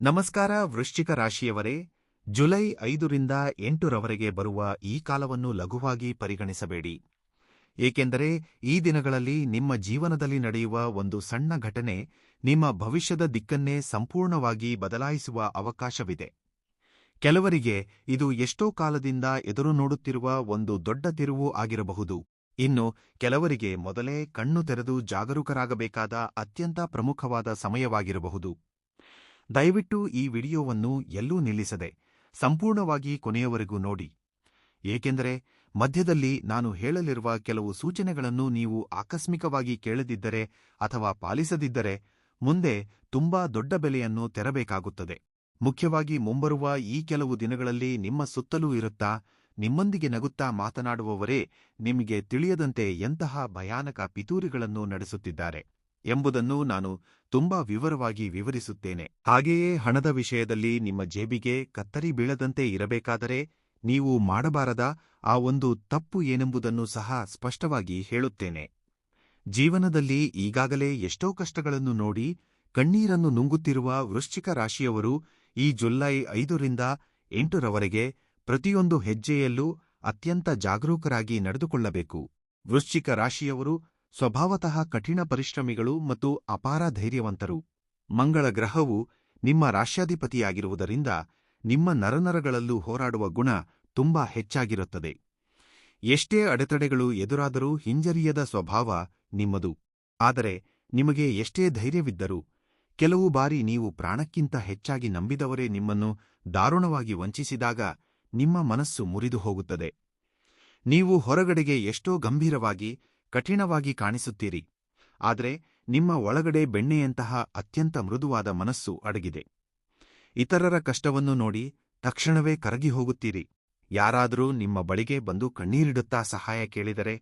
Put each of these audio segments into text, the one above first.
ನಮಸ್ಕಾರ ವೃಶ್ಚಿಕ ರಾಶಿಯವರೇ. ಜುಲೈ 5ರಿಂದ 8ರವರೆಗೆ ಬರುವ ಈ ಕಾಲವನ್ನು ಲಘುವಾಗಿ ಪರಿಗಣಿಸಬೇಡಿ. ಏಕೆಂದರೆ ಈ ದಿನಗಳಲ್ಲಿ ನಿಮ್ಮ ಜೀವನದಲ್ಲಿ ನಡೆಯುವ ಒಂದು ಸಣ್ಣ ಘಟನೆ ನಿಮ್ಮ ಭವಿಷ್ಯದ ದಿಕ್ಕನ್ನೇ ಸಂಪೂರ್ಣವಾಗಿ ಬದಲಾಯಿಸುವ ಅವಕಾಶವಿದೆ. ಕೆಲವರಿಗೆ ಇದು ಎಷ್ಟೋ ಕಾಲದಿಂದ ಎದುರು ನೋಡುತ್ತಿರುವ ಒಂದು ದೊಡ್ಡ ತಿರುವು ಆಗಿರಬಹುದು. ಇನ್ನು ಕೆಲವರಿಗೆ ಮೊದಲೇ ಕಣ್ಣು ತೆರೆದು ಜಾಗರೂಕರಾಗಬೇಕಾದ ಅತ್ಯಂತ ಪ್ರಮುಖವಾದ ಸಮಯವಾಗಿರಬಹುದು. ದಯವಿಟ್ಟು ಈ ವಿಡಿಯೋವನ್ನು ಎಲ್ಲೂ ನಿಲ್ಲಿಸದೆ ಸಂಪೂರ್ಣವಾಗಿ ಕೊನೆಯವರೆಗೂ ನೋಡಿ. ಏಕೆಂದರೆ ಮಧ್ಯದಲ್ಲಿ ನಾನು ಹೇಳಲಿರುವ ಕೆಲವು ಸೂಚನೆಗಳನ್ನು ನೀವು ಆಕಸ್ಮಿಕವಾಗಿ ಕೇಳದಿದ್ದರೆ ಅಥವಾ ಪಾಲಿಸದಿದ್ದರೆ ಮುಂದೆ ತುಂಬಾ ದೊಡ್ಡ ಬೆಲೆಯನ್ನು ತೆರಬೇಕಾಗುತ್ತದೆ. ಮುಖ್ಯವಾಗಿ ಮುಂಬರುವ ಈ ಕೆಲವು ದಿನಗಳಲ್ಲಿ ನಿಮ್ಮ ಸುತ್ತಲೂ ಇರುತ್ತಾ ನಿಮ್ಮೊಂದಿಗೆ ನಗುತ್ತಾ ಮಾತನಾಡುವವರೇ ನಿಮಗೆ ತಿಳಿಯದಂತೆ ಎಂತಹ ಭಯಾನಕ ಪಿತೂರಿಗಳನ್ನು ನಡೆಸುತ್ತಿದ್ದಾರೆ ಎಂಬುದನ್ನು ನಾನು ತುಂಬಾ ವಿವರವಾಗಿ ವಿವರಿಸುತ್ತೇನೆ. ಹಾಗೆಯೇ ಹಣದ ವಿಷಯದಲ್ಲಿ ನಿಮ್ಮ ಜೇಬಿಗೆ ಕತ್ತರಿ ಬೀಳದಂತೆ ಇರಬೇಕಾದರೆ ನೀವು ಮಾಡಬಾರದ ಆ ಒಂದು ತಪ್ಪು ಏನೆಂಬುದನ್ನು ಸಹ ಸ್ಪಷ್ಟವಾಗಿ ಹೇಳುತ್ತೇನೆ. ಜೀವನದಲ್ಲಿ ಈಗಾಗಲೇ ಎಷ್ಟೋ ಕಷ್ಟಗಳನ್ನು ನೋಡಿ ಕಣ್ಣೀರನ್ನು ನುಂಗುತ್ತಿರುವ ವೃಶ್ಚಿಕ ರಾಶಿಯವರು ಈ ಜುಲೈ 5ರಿಂದ 8ರವರೆಗೆ ಪ್ರತಿಯೊಂದು ಹೆಜ್ಜೆಯಲ್ಲೂ ಅತ್ಯಂತ ಜಾಗರೂಕರಾಗಿ ನಡೆದುಕೊಳ್ಳಬೇಕು. ವೃಶ್ಚಿಕ ರಾಶಿಯವರು ಸ್ವಭಾವತಃ ಕಠಿಣ ಪರಿಶ್ರಮಿಗಳು ಮತ್ತು ಅಪಾರ ಧೈರ್ಯವಂತರು. ಮಂಗಳ ಗ್ರಹವು ನಿಮ್ಮ ರಾಶ್ಯಾಧಿಪತಿಯಾಗಿರುವುದರಿಂದ ನಿಮ್ಮ ನರನರಗಳಲ್ಲೂ ಹೋರಾಡುವ ಗುಣ ತುಂಬಾ ಹೆಚ್ಚಾಗಿರುತ್ತದೆ. ಎಷ್ಟೇ ಅಡೆತಡೆಗಳು ಎದುರಾದರೂ ಹಿಂಜರಿಯದ ಸ್ವಭಾವ ನಿಮ್ಮದು. ಆದರೆ ನಿಮಗೆ ಎಷ್ಟೇ ಧೈರ್ಯವಿದ್ದರೂ ಕೆಲವು ಬಾರಿ ನೀವು ಪ್ರಾಣಕ್ಕಿಂತ ಹೆಚ್ಚಾಗಿ ನಂಬಿದವರೇ ನಿಮ್ಮನ್ನು ದಾರುಣವಾಗಿ ವಂಚಿಸಿದಾಗ ನಿಮ್ಮ ಮನಸ್ಸು ಮುರಿದು ಹೋಗುತ್ತದೆ. ನೀವು ಹೊರಗಡೆಗೆ ಎಷ್ಟೋ ಗಂಭೀರವಾಗಿ ಕಠಿಣವಾಗಿ ಕಾಣಿಸುತ್ತೀರಿ, ಆದರೆ ನಿಮ್ಮ ಒಳಗಡೆ ಬೆಣ್ಣೆಯಂತಹ ಅತ್ಯಂತ ಮೃದುವಾದ ಮನಸ್ಸು ಅಡಗಿದೆ. ಇತರರ ಕಷ್ಟವನ್ನು ನೋಡಿ ತಕ್ಷಣವೇ ಕರಗಿ ಹೋಗುತ್ತೀರಿ. ಯಾರಾದರೂ ನಿಮ್ಮ ಬಳಿಗೆ ಬಂದು ಕಣ್ಣೀರಿಡುತ್ತಾ ಸಹಾಯ ಕೇಳಿದರೆ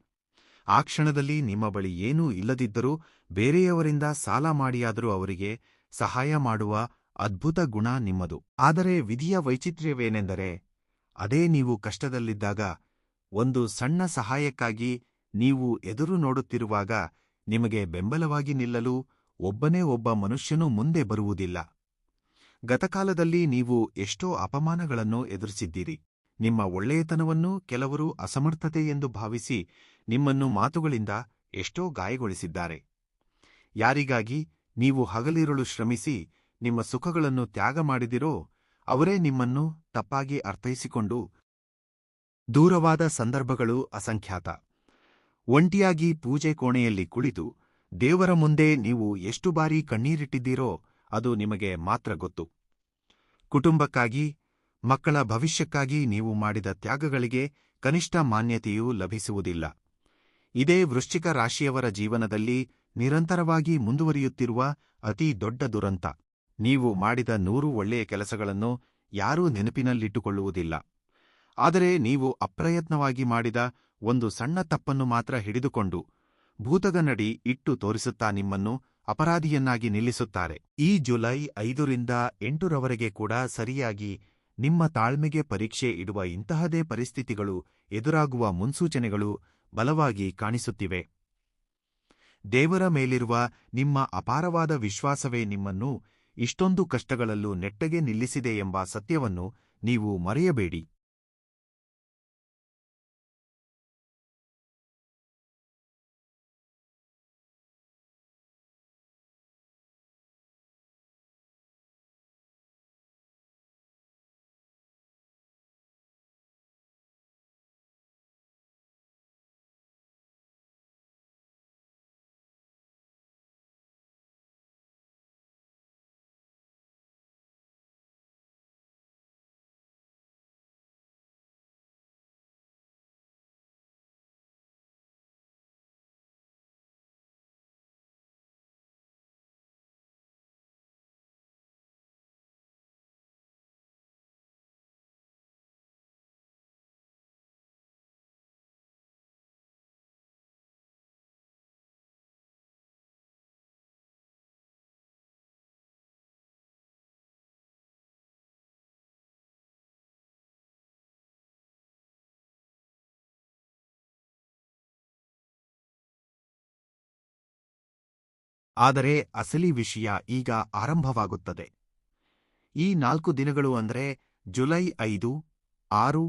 ಆ ಕ್ಷಣದಲ್ಲಿ ನಿಮ್ಮ ಬಳಿ ಏನೂ ಇಲ್ಲದಿದ್ದರೂ ಬೇರೆಯವರಿಂದ ಸಾಲ ಮಾಡಿಯಾದರೂ ಅವರಿಗೆ ಸಹಾಯ ಮಾಡುವ ಅದ್ಭುತ ಗುಣ ನಿಮ್ಮದು. ಆದರೆ ವಿಧಿಯ ವೈಚಿತ್ರ್ಯವೇನೆಂದರೆ ಅದೇ ನೀವು ಕಷ್ಟದಲ್ಲಿದ್ದಾಗ ಒಂದು ಸಣ್ಣ ಸಹಾಯಕ್ಕಾಗಿ ನೀವು ಎದುರು ನೋಡುತ್ತಿರುವಾಗ ನಿಮಗೆ ಬೆಂಬಲವಾಗಿ ನಿಲ್ಲಲು ಒಬ್ಬನೇ ಒಬ್ಬ ಮನುಷ್ಯನೂ ಮುಂದೆ ಬರುವುದಿಲ್ಲ. ಗತಕಾಲದಲ್ಲಿ ನೀವು ಎಷ್ಟೋ ಅಪಮಾನಗಳನ್ನು ಎದುರಿಸಿದ್ದೀರಿ. ನಿಮ್ಮ ಒಳ್ಳೆಯತನವನ್ನು ಕೆಲವರು ಅಸಮರ್ಥತೆ ಎಂದು ಭಾವಿಸಿ ನಿಮ್ಮನ್ನು ಮಾತುಗಳಿಂದ ಎಷ್ಟೋ ಗಾಯಗೊಳಿಸಿದ್ದಾರೆ. ಯಾರಿಗಾಗಿ ನೀವು ಹಗಲಿರುಳು ಶ್ರಮಿಸಿ ನಿಮ್ಮ ಸುಖಗಳನ್ನು ತ್ಯಾಗ ಮಾಡಿದಿರೋ ಅವರೇ ನಿಮ್ಮನ್ನು ತಪ್ಪಾಗಿ ಅರ್ಥೈಸಿಕೊಂಡು ದೂರವಾದ ಸಂದರ್ಭಗಳು ಅಸಂಖ್ಯಾತ. ಒಂಟಿಯಾಗಿ ಪೂಜೆ ಕೋಣೆಯಲ್ಲಿ ಕುಳಿತು ದೇವರ ಮುಂದೆ ನೀವು ಎಷ್ಟು ಬಾರಿ ಕಣ್ಣೀರಿಟ್ಟಿದ್ದೀರೋ ಅದು ನಿಮಗೆ ಮಾತ್ರ ಗೊತ್ತು. ಕುಟುಂಬಕ್ಕಾಗಿ, ಮಕ್ಕಳ ಭವಿಷ್ಯಕ್ಕಾಗಿ ನೀವು ಮಾಡಿದ ತ್ಯಾಗಗಳಿಗೆ ಕನಿಷ್ಠ ಮಾನ್ಯತೆಯೂ ಲಭಿಸುವುದಿಲ್ಲ. ಇದೇ ವೃಶ್ಚಿಕ ರಾಶಿಯವರ ಜೀವನದಲ್ಲಿ ನಿರಂತರವಾಗಿ ಮುಂದುವರಿಯುತ್ತಿರುವ ಅತೀ ದೊಡ್ಡ ದುರಂತ. ನೀವು ಮಾಡಿದ 100 ಒಳ್ಳೆಯ ಕೆಲಸಗಳನ್ನು ಯಾರೂ ನೆನಪಿನಲ್ಲಿಟ್ಟುಕೊಳ್ಳುವುದಿಲ್ಲ. ಆದರೆ ನೀವು ಅಪ್ರಯತ್ನವಾಗಿ ಮಾಡಿದ ಒಂದು ಸಣ್ಣ ತಪ್ಪನ್ನು ಮಾತ್ರ ಹಿಡಿದುಕೊಂಡು ಭೂತಗನ್ನಡಿ ಇಟ್ಟು ತೋರಿಸುತ್ತಾ ನಿಮ್ಮನ್ನು ಅಪರಾಧಿಯನ್ನಾಗಿ ನಿಲ್ಲಿಸುತ್ತಾರೆ. ಈ ಜುಲೈ 5ರಿಂದ 8ರವರೆಗೆ ಕೂಡ ಸರಿಯಾಗಿ ನಿಮ್ಮ ತಾಳ್ಮೆಗೆ ಪರೀಕ್ಷೆ ಇಡುವ ಇಂತಹದೇ ಪರಿಸ್ಥಿತಿಗಳು ಎದುರಾಗುವ ಮುನ್ಸೂಚನೆಗಳು ಬಲವಾಗಿ ಕಾಣಿಸುತ್ತಿವೆ. ದೇವರ ಮೇಲಿರುವ ನಿಮ್ಮ ಅಪಾರವಾದ ವಿಶ್ವಾಸವೇ ನಿಮ್ಮನ್ನು ಇಷ್ಟೊಂದು ಕಷ್ಟಗಳಲ್ಲೂ ನೆಟ್ಟಗೆ ನಿಲ್ಲಿಸಿದೆ ಎಂಬ ಸತ್ಯವನ್ನು ನೀವು ಮರೆಯಬೇಡಿ. ಆದರೆ ಅಸಲಿ ವಿಷಯ ಈಗ ಆರಂಭವಾಗುತ್ತದೆ. ಈ 4 ದಿನಗಳು ಅಂದರೆ ಜುಲೈ 5, 6,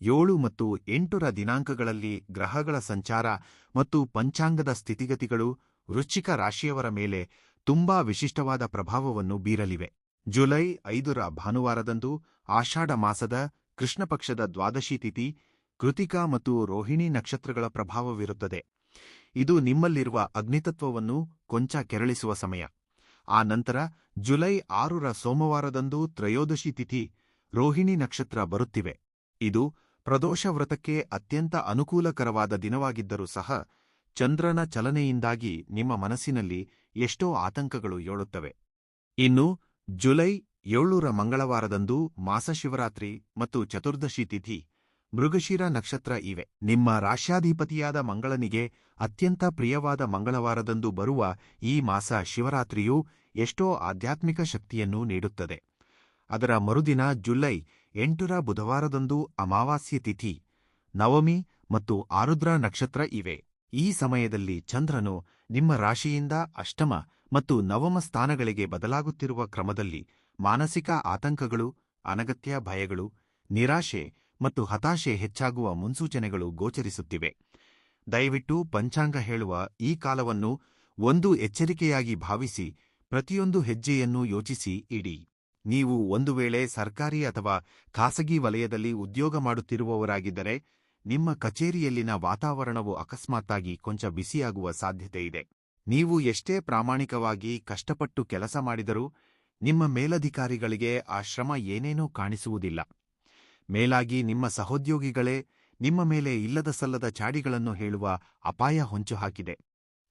7 ಮತ್ತು 8ರ ದಿನಾಂಕಗಳಲ್ಲಿ ಗ್ರಹಗಳ ಸಂಚಾರ ಮತ್ತು ಪಂಚಾಂಗದ ಸ್ಥಿತಿಗತಿಗಳು ವೃಶ್ಚಿಕ ರಾಶಿಯವರ ಮೇಲೆ ತುಂಬಾ ವಿಶಿಷ್ಟವಾದ ಪ್ರಭಾವವನ್ನು ಬೀರಲಿವೆ. ಜುಲೈ 5ರ ಭಾನುವಾರದಂದು ಆಷಾಢ ಮಾಸದ ಕೃಷ್ಣಪಕ್ಷದ ದ್ವಾದಶಿ ತಿಥಿ ಕೃತಿಕಾ ಮತ್ತು ರೋಹಿಣಿ ನಕ್ಷತ್ರಗಳ ಪ್ರಭಾವವಿರುತ್ತದೆ. ಇದು ನಿಮ್ಮಲ್ಲಿರುವ ಅಗ್ನಿತತ್ವವನ್ನು ಕೊಂಚ ಕೆರಳಿಸುವ ಸಮಯ. ಆ ನಂತರ ಜುಲೈ 6ರ ಸೋಮವಾರದಂದು ತ್ರಯೋದಶಿ ತಿಥಿ ರೋಹಿಣಿ ನಕ್ಷತ್ರ ಬರುತ್ತಿವೆ. ಇದು ಪ್ರದೋಷ ವ್ರತಕ್ಕೆ ಅತ್ಯಂತ ಅನುಕೂಲಕರವಾದ ದಿನವಾಗಿದ್ದರೂ ಸಹ ಚಂದ್ರನ ಚಲನೆಯಿಂದಾಗಿ ನಿಮ್ಮ ಮನಸ್ಸಿನಲ್ಲಿ ಎಷ್ಟೋ ಆತಂಕಗಳು ಏಳುತ್ತವೆ. ಇನ್ನು ಜುಲೈ 7ರ ಮಂಗಳವಾರದಂದು ಮಾಸಶಿವರಾತ್ರಿ ಮತ್ತು ಚತುರ್ದಶಿ ತಿಥಿ ಮೃಗಶಿರ ನಕ್ಷತ್ರ ಇವೆ. ನಿಮ್ಮ ರಾಶ್ಯಾಧಿಪತಿಯಾದ ಮಂಗಳನಿಗೆ ಅತ್ಯಂತ ಪ್ರಿಯವಾದ ಮಂಗಳವಾರದಂದು ಬರುವ ಈ ಮಾಸ ಶಿವರಾತ್ರಿಯು ಎಷ್ಟೋ ಆಧ್ಯಾತ್ಮಿಕ ಶಕ್ತಿಯನ್ನು ನೀಡುತ್ತದೆ. ಅದರ ಮರುದಿನ ಜುಲೈ 8ರ ಬುಧವಾರದಂದು ಅಮಾವಾಸ್ಯೆ ತಿಥಿ ನವಮಿ ಮತ್ತು ಆರುದ್ರ ನಕ್ಷತ್ರ ಇವೆ. ಈ ಸಮಯದಲ್ಲಿ ಚಂದ್ರನು ನಿಮ್ಮ ರಾಶಿಯಿಂದ ಅಷ್ಟಮ ಮತ್ತು ನವಮ ಸ್ಥಾನಗಳಿಗೆ ಬದಲಾಗುತ್ತಿರುವ ಕ್ರಮದಲ್ಲಿ ಮಾನಸಿಕ ಆತಂಕಗಳು, ಅನಗತ್ಯ ಭಯಗಳು, ನಿರಾಶೆ ಮತ್ತು ಹತಾಶೆ ಹೆಚ್ಚಾಗುವ ಮುನ್ಸೂಚನೆಗಳು ಗೋಚರಿಸುತ್ತಿವೆ. ದಯವಿಟ್ಟು ಪಂಚಾಂಗ ಹೇಳುವ ಈ ಕಾಲವನ್ನು ಒಂದು ಎಚ್ಚರಿಕೆಯಾಗಿ ಭಾವಿಸಿ ಪ್ರತಿಯೊಂದು ಹೆಜ್ಜೆಯನ್ನೂ ಯೋಚಿಸಿ ಇಡಿ. ನೀವು ಒಂದು ವೇಳೆ ಸರ್ಕಾರಿ ಅಥವಾ ಖಾಸಗಿ ವಲಯದಲ್ಲಿ ಉದ್ಯೋಗ ಮಾಡುತ್ತಿರುವವರಾಗಿದ್ದರೆ ನಿಮ್ಮ ಕಚೇರಿಯಲ್ಲಿನ ವಾತಾವರಣವು ಅಕಸ್ಮಾತ್ತಾಗಿ ಕೊಂಚ ಬಿಸಿಯಾಗುವ ಸಾಧ್ಯತೆಯಿದೆ. ನೀವು ಎಷ್ಟೇ ಪ್ರಾಮಾಣಿಕವಾಗಿ ಕಷ್ಟಪಟ್ಟು ಕೆಲಸ ಮಾಡಿದರೂ ನಿಮ್ಮ ಮೇಲಧಿಕಾರಿಗಳಿಗೆ ಆ ಶ್ರಮ ಏನೇನೂ ಕಾಣಿಸುವುದಿಲ್ಲ. ಮೇಲಾಗಿ ನಿಮ್ಮ ಸಹೋದ್ಯೋಗಿಗಳೇ ನಿಮ್ಮ ಮೇಲೆ ಇಲ್ಲದ ಸಲ್ಲದ ಚಾಡಿಗಳನ್ನು ಹೇಳುವ ಅಪಾಯ ಹೊಂಚು ಹಾಕಿದೆ.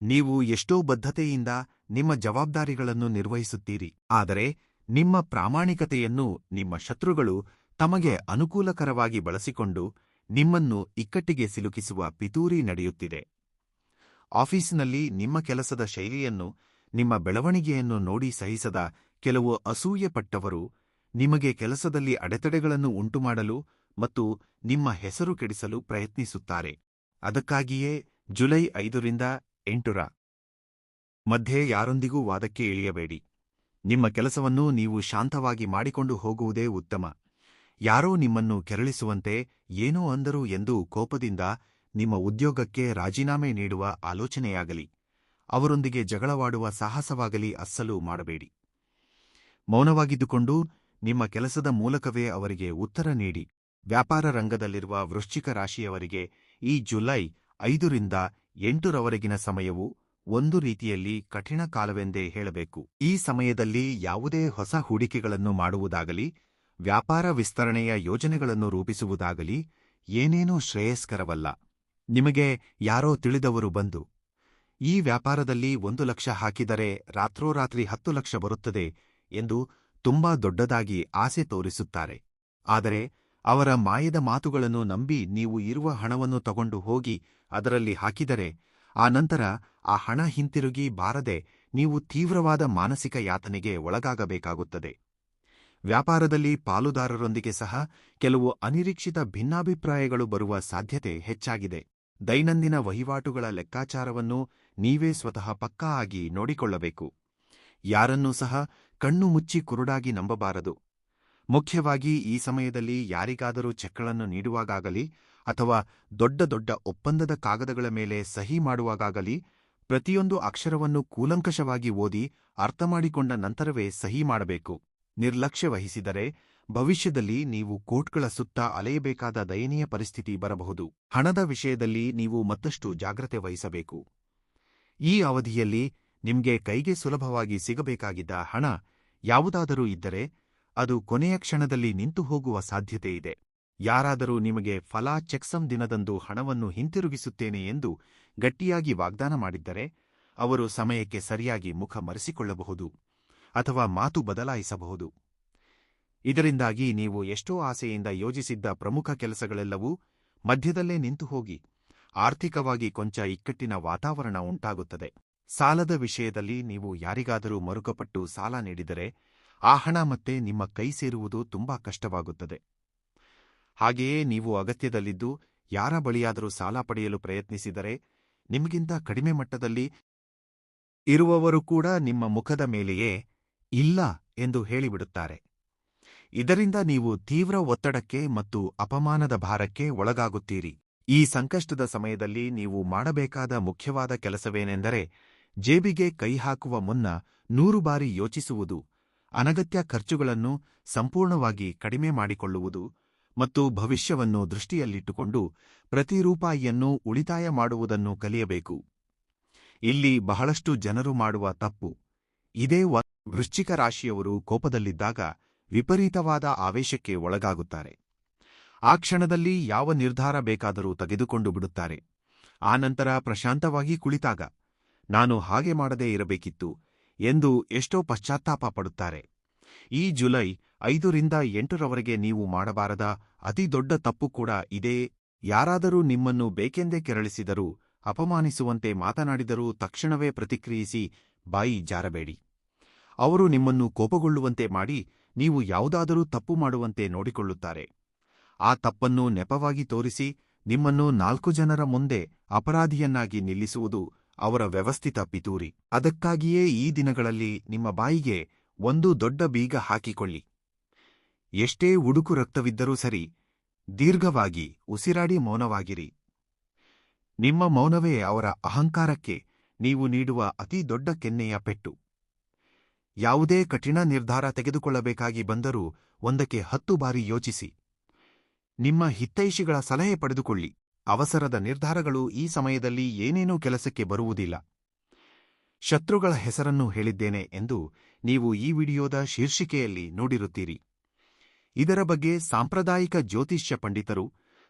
ನೀವು ಎಷ್ಟೋ ಬದ್ಧತೆಯಿಂದ ನಿಮ್ಮ ಜವಾಬ್ದಾರಿಗಳನ್ನು ನಿರ್ವಹಿಸುತ್ತೀರಿ. ಆದರೆ ನಿಮ್ಮ ಪ್ರಾಮಾಣಿಕತೆಯನ್ನು ನಿಮ್ಮ ಶತ್ರುಗಳು ತಮಗೆ ಅನುಕೂಲಕರವಾಗಿ ಬಳಸಿಕೊಂಡು ನಿಮ್ಮನ್ನು ಇಕ್ಕಟ್ಟಿಗೆ ಸಿಲುಕಿಸುವ ಪಿತೂರಿ ನಡೆಯುತ್ತಿದೆ. ಆಫೀಸಿನಲ್ಲಿ ನಿಮ್ಮ ಕೆಲಸದ ಶೈಲಿಯನ್ನು, ನಿಮ್ಮ ಬೆಳವಣಿಗೆಯನ್ನು ನೋಡಿ ಸಹಿಸದ ಕೆಲವು ಅಸೂಯೆಪಟ್ಟವರು ನಿಮಗೆ ಕೆಲಸದಲ್ಲಿ ಅಡೆತಡೆಗಳನ್ನು ಉಂಟುಮಾಡಲು ಮತ್ತು ನಿಮ್ಮ ಹೆಸರು ಕೆಡಿಸಲು ಪ್ರಯತ್ನಿಸುತ್ತಾರೆ. ಅದಕ್ಕಾಗಿಯೇ ಜುಲೈ 5ರಿಂದ 8ರ ಮಧ್ಯೆ ಯಾರೊಂದಿಗೂ ವಾದಕ್ಕೆ ಇಳಿಯಬೇಡಿ. ನಿಮ್ಮ ಕೆಲಸವನ್ನು ನೀವು ಶಾಂತವಾಗಿ ಮಾಡಿಕೊಂಡು ಹೋಗುವುದೇ ಉತ್ತಮ. ಯಾರೋ ನಿಮ್ಮನ್ನು ಕೆರಳಿಸುವಂತೆ ಏನೋ ಅಂದರು ಎಂದು ಕೋಪದಿಂದ ನಿಮ್ಮ ಉದ್ಯೋಗಕ್ಕೆ ರಾಜೀನಾಮೆ ನೀಡುವ ಆಲೋಚನೆಯಾಗಲಿ, ಅವರೊಂದಿಗೆ ಜಗಳವಾಡುವ ಸಾಹಸವಾಗಲಿ ಅಸ್ಸಲು ಮಾಡಬೇಡಿ. ಮೌನವಾಗಿದ್ದುಕೊಂಡು ನಿಮ್ಮ ಕೆಲಸದ ಮೂಲಕವೇ ಅವರಿಗೆ ಉತ್ತರ ನೀಡಿ. ವ್ಯಾಪಾರ ರಂಗದಲ್ಲಿರುವ ವೃಶ್ಚಿಕ ರಾಶಿಯವರಿಗೆ ಈ ಜುಲೈ 5ರಿಂದ 8ರವರೆಗಿನ ಸಮಯವು ಒಂದು ರೀತಿಯಲ್ಲಿ ಕಠಿಣ ಕಾಲವೆಂದೇ ಹೇಳಬೇಕು. ಈ ಸಮಯದಲ್ಲಿ ಯಾವುದೇ ಹೊಸ ಹೂಡಿಕೆಗಳನ್ನು ಮಾಡುವುದಾಗಲಿ, ವ್ಯಾಪಾರ ವಿಸ್ತರಣೆಯ ಯೋಜನೆಗಳನ್ನು ರೂಪಿಸುವುದಾಗಲಿ ಏನೇನೂ ಶ್ರೇಯಸ್ಕರವಲ್ಲ. ನಿಮಗೆ ಯಾರೋ ತಿಳಿದವರು ಬಂದು, ಈ ವ್ಯಾಪಾರದಲ್ಲಿ 1 ಲಕ್ಷ ಹಾಕಿದರೆ ರಾತ್ರೋರಾತ್ರಿ 10 ಲಕ್ಷ ಬರುತ್ತದೆ ಎಂದು ತುಂಬಾ ದೊಡ್ಡದಾಗಿ ಆಸೆ ತೋರಿಸುತ್ತಾರೆ. ಆದರೆ ಅವರ ಮಾಯದ ಮಾತುಗಳನ್ನು ನಂಬಿ ನೀವು ಇರುವ ಹಣವನ್ನು ತಗೊಂಡು ಹೋಗಿ ಅದರಲ್ಲಿ ಹಾಕಿದರೆ ಆ ನಂತರ ಆ ಹಣ ಹಿಂತಿರುಗಿ ಬಾರದೆ ನೀವು ತೀವ್ರವಾದ ಮಾನಸಿಕ ಯಾತನೆಗೆ ಒಳಗಾಗಬೇಕಾಗುತ್ತದೆ. ವ್ಯಾಪಾರದಲ್ಲಿ ಪಾಲುದಾರರೊಂದಿಗೆ ಸಹ ಕೆಲವು ಅನಿರೀಕ್ಷಿತ ಭಿನ್ನಾಭಿಪ್ರಾಯಗಳು ಬರುವ ಸಾಧ್ಯತೆ ಹೆಚ್ಚಾಗಿದೆ. ದೈನಂದಿನ ವಹಿವಾಟುಗಳ ಲೆಕ್ಕಾಚಾರವನ್ನು ನೀವೇ ಸ್ವತಃ ಪಕ್ಕಾ ಆಗಿ ನೋಡಿಕೊಳ್ಳಬೇಕು. ಯಾರನ್ನೂ ಸಹ ಕಣ್ಣು ಮುಚ್ಚಿ ಕುರುಡಾಗಿ ನಂಬಬಾರದು. ಮುಖ್ಯವಾಗಿ ಈ ಸಮಯದಲ್ಲಿ ಯಾರಿಗಾದರೂ ಚೆಕ್ಗಳನ್ನು ನೀಡುವಾಗಲಿ ಅಥವಾ ದೊಡ್ಡ ದೊಡ್ಡ ಒಪ್ಪಂದದ ಕಾಗದಗಳ ಮೇಲೆ ಸಹಿ ಮಾಡುವಾಗಲಿ ಪ್ರತಿಯೊಂದು ಅಕ್ಷರವನ್ನು ಕೂಲಂಕಷವಾಗಿ ಓದಿ ಅರ್ಥಮಾಡಿಕೊಂಡ ನಂತರವೇ ಸಹಿ ಮಾಡಬೇಕು. ನಿರ್ಲಕ್ಷ್ಯ ವಹಿಸಿದರೆ ಭವಿಷ್ಯದಲ್ಲಿ ನೀವು ಕೋರ್ಟ್ಗಳ ಸುತ್ತ ಅಲೆಯಬೇಕಾದ ದಯನೀಯ ಪರಿಸ್ಥಿತಿ ಬರಬಹುದು. ಹಣದ ವಿಷಯದಲ್ಲಿ ನೀವು ಮತ್ತಷ್ಟು ಜಾಗ್ರತೆ ವಹಿಸಬೇಕು. ಈ ಅವಧಿಯಲ್ಲಿ ನಿಮಗೆ ಕೈಗೆ ಸುಲಭವಾಗಿ ಸಿಗಬೇಕಾಗಿದ್ದ ಹಣ ಯಾವುದಾದರೂ ಇದ್ದರೆ ಅದು ಕೊನೆಯ ಕ್ಷಣದಲ್ಲಿ ನಿಂತು ಹೋಗುವ ಸಾಧ್ಯತೆಯಿದೆ. ಯಾರಾದರೂ ನಿಮಗೆ ಫಲಾ ಚೆಕ್ಸಂ ದಿನದಂದು ಹಣವನ್ನು ಹಿಂತಿರುಗಿಸುತ್ತೇನೆ ಎಂದು ಗಟ್ಟಿಯಾಗಿ ವಾಗ್ದಾನ ಮಾಡಿದ್ದರೆ ಅವರು ಸಮಯಕ್ಕೆ ಸರಿಯಾಗಿ ಮುಖ ಮರೆಸಿಕೊಳ್ಳಬಹುದು ಅಥವಾ ಮಾತು ಬದಲಾಯಿಸಬಹುದು. ಇದರಿಂದಾಗಿ ನೀವು ಎಷ್ಟೋ ಆಸೆಯಿಂದ ಯೋಜಿಸಿದ್ದ ಪ್ರಮುಖ ಕೆಲಸಗಳೆಲ್ಲವೂ ಮಧ್ಯದಲ್ಲೇ ನಿಂತು ಹೋಗಿ ಆರ್ಥಿಕವಾಗಿ ಕೊಂಚ ಇಕ್ಕಟ್ಟಿನ ವಾತಾವರಣ ಉಂಟಾಗುತ್ತದೆ. ಸಾಲದ ವಿಷಯದಲ್ಲಿ ನೀವು ಯಾರಿಗಾದರೂ ಮರುಕಪಟ್ಟು ಸಾಲ ನೀಡಿದರೆ ಆ ಹಣ ಮತ್ತೆ ನಿಮ್ಮ ಕೈ ಸೇರುವುದು ತುಂಬಾ ಕಷ್ಟವಾಗುತ್ತದೆ. ಹಾಗೆಯೇ ನೀವು ಅಗತ್ಯದಲ್ಲಿದ್ದು ಯಾರ ಬಳಿಯಾದರೂ ಸಾಲ ಪಡೆಯಲು ಪ್ರಯತ್ನಿಸಿದರೆ ನಿಮಗಿಂತ ಕಡಿಮೆ ಮಟ್ಟದಲ್ಲಿ ಇರುವವರು ಕೂಡ ನಿಮ್ಮ ಮುಖದ ಮೇಲೆಯೇ ಇಲ್ಲ ಎಂದು ಹೇಳಿಬಿಡುತ್ತಾರೆ. ಇದರಿಂದ ನೀವು ತೀವ್ರ ಒತ್ತಡಕ್ಕೆ ಮತ್ತು ಅಪಮಾನದ ಭಾರಕ್ಕೆ ಒಳಗಾಗುತ್ತೀರಿ. ಈ ಸಂಕಷ್ಟದ ಸಮಯದಲ್ಲಿ ನೀವು ಮಾಡಬೇಕಾದ ಮುಖ್ಯವಾದ ಕೆಲಸವೇನೆಂದರೆ ಜೇಬಿಗೆ ಕೈ ಹಾಕುವ ಮುನ್ನ 100 ಬಾರಿ ಯೋಚಿಸುವುದು, ಅನಗತ್ಯ ಖರ್ಚುಗಳನ್ನು ಸಂಪೂರ್ಣವಾಗಿ ಕಡಿಮೆ ಮಾಡಿಕೊಳ್ಳುವುದು ಮತ್ತು ಭವಿಷ್ಯವನ್ನು ದೃಷ್ಟಿಯಲ್ಲಿಟ್ಟುಕೊಂಡು ಪ್ರತಿ ರೂಪಾಯಿಯನ್ನು ಉಳಿತಾಯ ಮಾಡುವುದನ್ನು ಕಲಿಯಬೇಕು. ಇಲ್ಲಿ ಬಹಳಷ್ಟು ಜನರು ಮಾಡುವ ತಪ್ಪು ಇದೇ. ವೃಶ್ಚಿಕ ರಾಶಿಯವರು ಕೋಪದಲ್ಲಿದ್ದಾಗ ವಿಪರೀತವಾದ ಆವೇಶಕ್ಕೆ ಒಳಗಾಗುತ್ತಾರೆ. ಆ ಕ್ಷಣದಲ್ಲಿ ಯಾವ ನಿರ್ಧಾರ ಬೇಕಾದರೂ ತೆಗೆದುಕೊಂಡು ಬಿಡುತ್ತಾರೆ. ಆನಂತರ ಪ್ರಶಾಂತವಾಗಿ ಕುಳಿತಾಗ ನಾನು ಹಾಗೆ ಮಾಡದೇ ಇರಬೇಕಿತ್ತು ಎಂದು ಎಷ್ಟೋ ಪಶ್ಚಾತ್ತಾಪ ಪಡುತ್ತಾರೆ. ಈ ಜುಲೈ 5ರಿಂದ 8ರವರೆಗೆ ನೀವು ಮಾಡಬಾರದ ಅತಿ ದೊಡ್ಡ ತಪ್ಪು ಕೂಡ ಇದೇ. ಯಾರಾದರೂ ನಿಮ್ಮನ್ನು ಬೇಕೆಂದೇ ಕೆರಳಿಸಿದರೂ, ಅಪಮಾನಿಸುವಂತೆ ಮಾತನಾಡಿದರೂ ತಕ್ಷಣವೇ ಪ್ರತಿಕ್ರಿಯಿಸಿ ಬಾಯಿ ಜಾರಬೇಡಿ. ಅವರು ನಿಮ್ಮನ್ನು ಕೋಪಗೊಳ್ಳುವಂತೆ ಮಾಡಿ ನೀವು ಯಾವುದಾದರೂ ತಪ್ಪು ಮಾಡುವಂತೆ ನೋಡಿಕೊಳ್ಳುತ್ತಾರೆ. ಆ ತಪ್ಪನ್ನು ನೆಪವಾಗಿ ತೋರಿಸಿ ನಿಮ್ಮನ್ನು 4 ಜನರ ಮುಂದೆ ಅಪರಾಧಿಯನ್ನಾಗಿ ನಿಲ್ಲಿಸುವುದು ಅವರ ವ್ಯವಸ್ಥಿತ ಪಿತೂರಿ. ಅದಕ್ಕಾಗಿಯೇ ಈ ದಿನಗಳಲ್ಲಿ ನಿಮ್ಮ ಬಾಯಿಗೆ ಒಂದು ದೊಡ್ಡ ಬೀಗ ಹಾಕಿಕೊಳ್ಳಿ. ಎಷ್ಟೇ ಉಡುಕು ರಕ್ತವಿದ್ದರೂ ಸರಿ, ದೀರ್ಘವಾಗಿ ಉಸಿರಾಡಿ ಮೌನವಾಗಿರಿ. ನಿಮ್ಮ ಮೌನವೇ ಅವರ ಅಹಂಕಾರಕ್ಕೆ ನೀವು ನೀಡುವ ಅತಿ ದೊಡ್ಡ ಕೆನ್ನೆಯ ಪೆಟ್ಟು. ಯಾವುದೇ ಕಠಿಣ ನಿರ್ಧಾರ ತೆಗೆದುಕೊಳ್ಳಬೇಕಾಗಿ ಬಂದರೂ 1ಕ್ಕೆ 10 ಬಾರಿ ಯೋಚಿಸಿ. ನಿಮ್ಮ ಹಿತೈಷಿಗಳ ಸಲಹೆ ಪಡೆದುಕೊಳ್ಳಿ. ಅವಸರದ ನಿರ್ಧಾರಗಳು ಈ ಸಮಯದಲ್ಲಿ ಏನೇನೂ ಕೆಲಸಕ್ಕೆ ಬರುವುದಿಲ್ಲ. ಶತ್ರುಗಳ ಹೆಸರನ್ನು ಹೇಳಿದ್ದೇನೆ ಎಂದು ನೀವು ಈ ವಿಡಿಯೋದ ಶೀರ್ಷಿಕೆಯಲ್ಲಿ ನೋಡಿರುತ್ತೀರಿ. ಇದರ ಬಗ್ಗೆ ಸಾಂಪ್ರದಾಯಿಕ ಜ್ಯೋತಿಷ್ಯ ಪಂಡಿತರು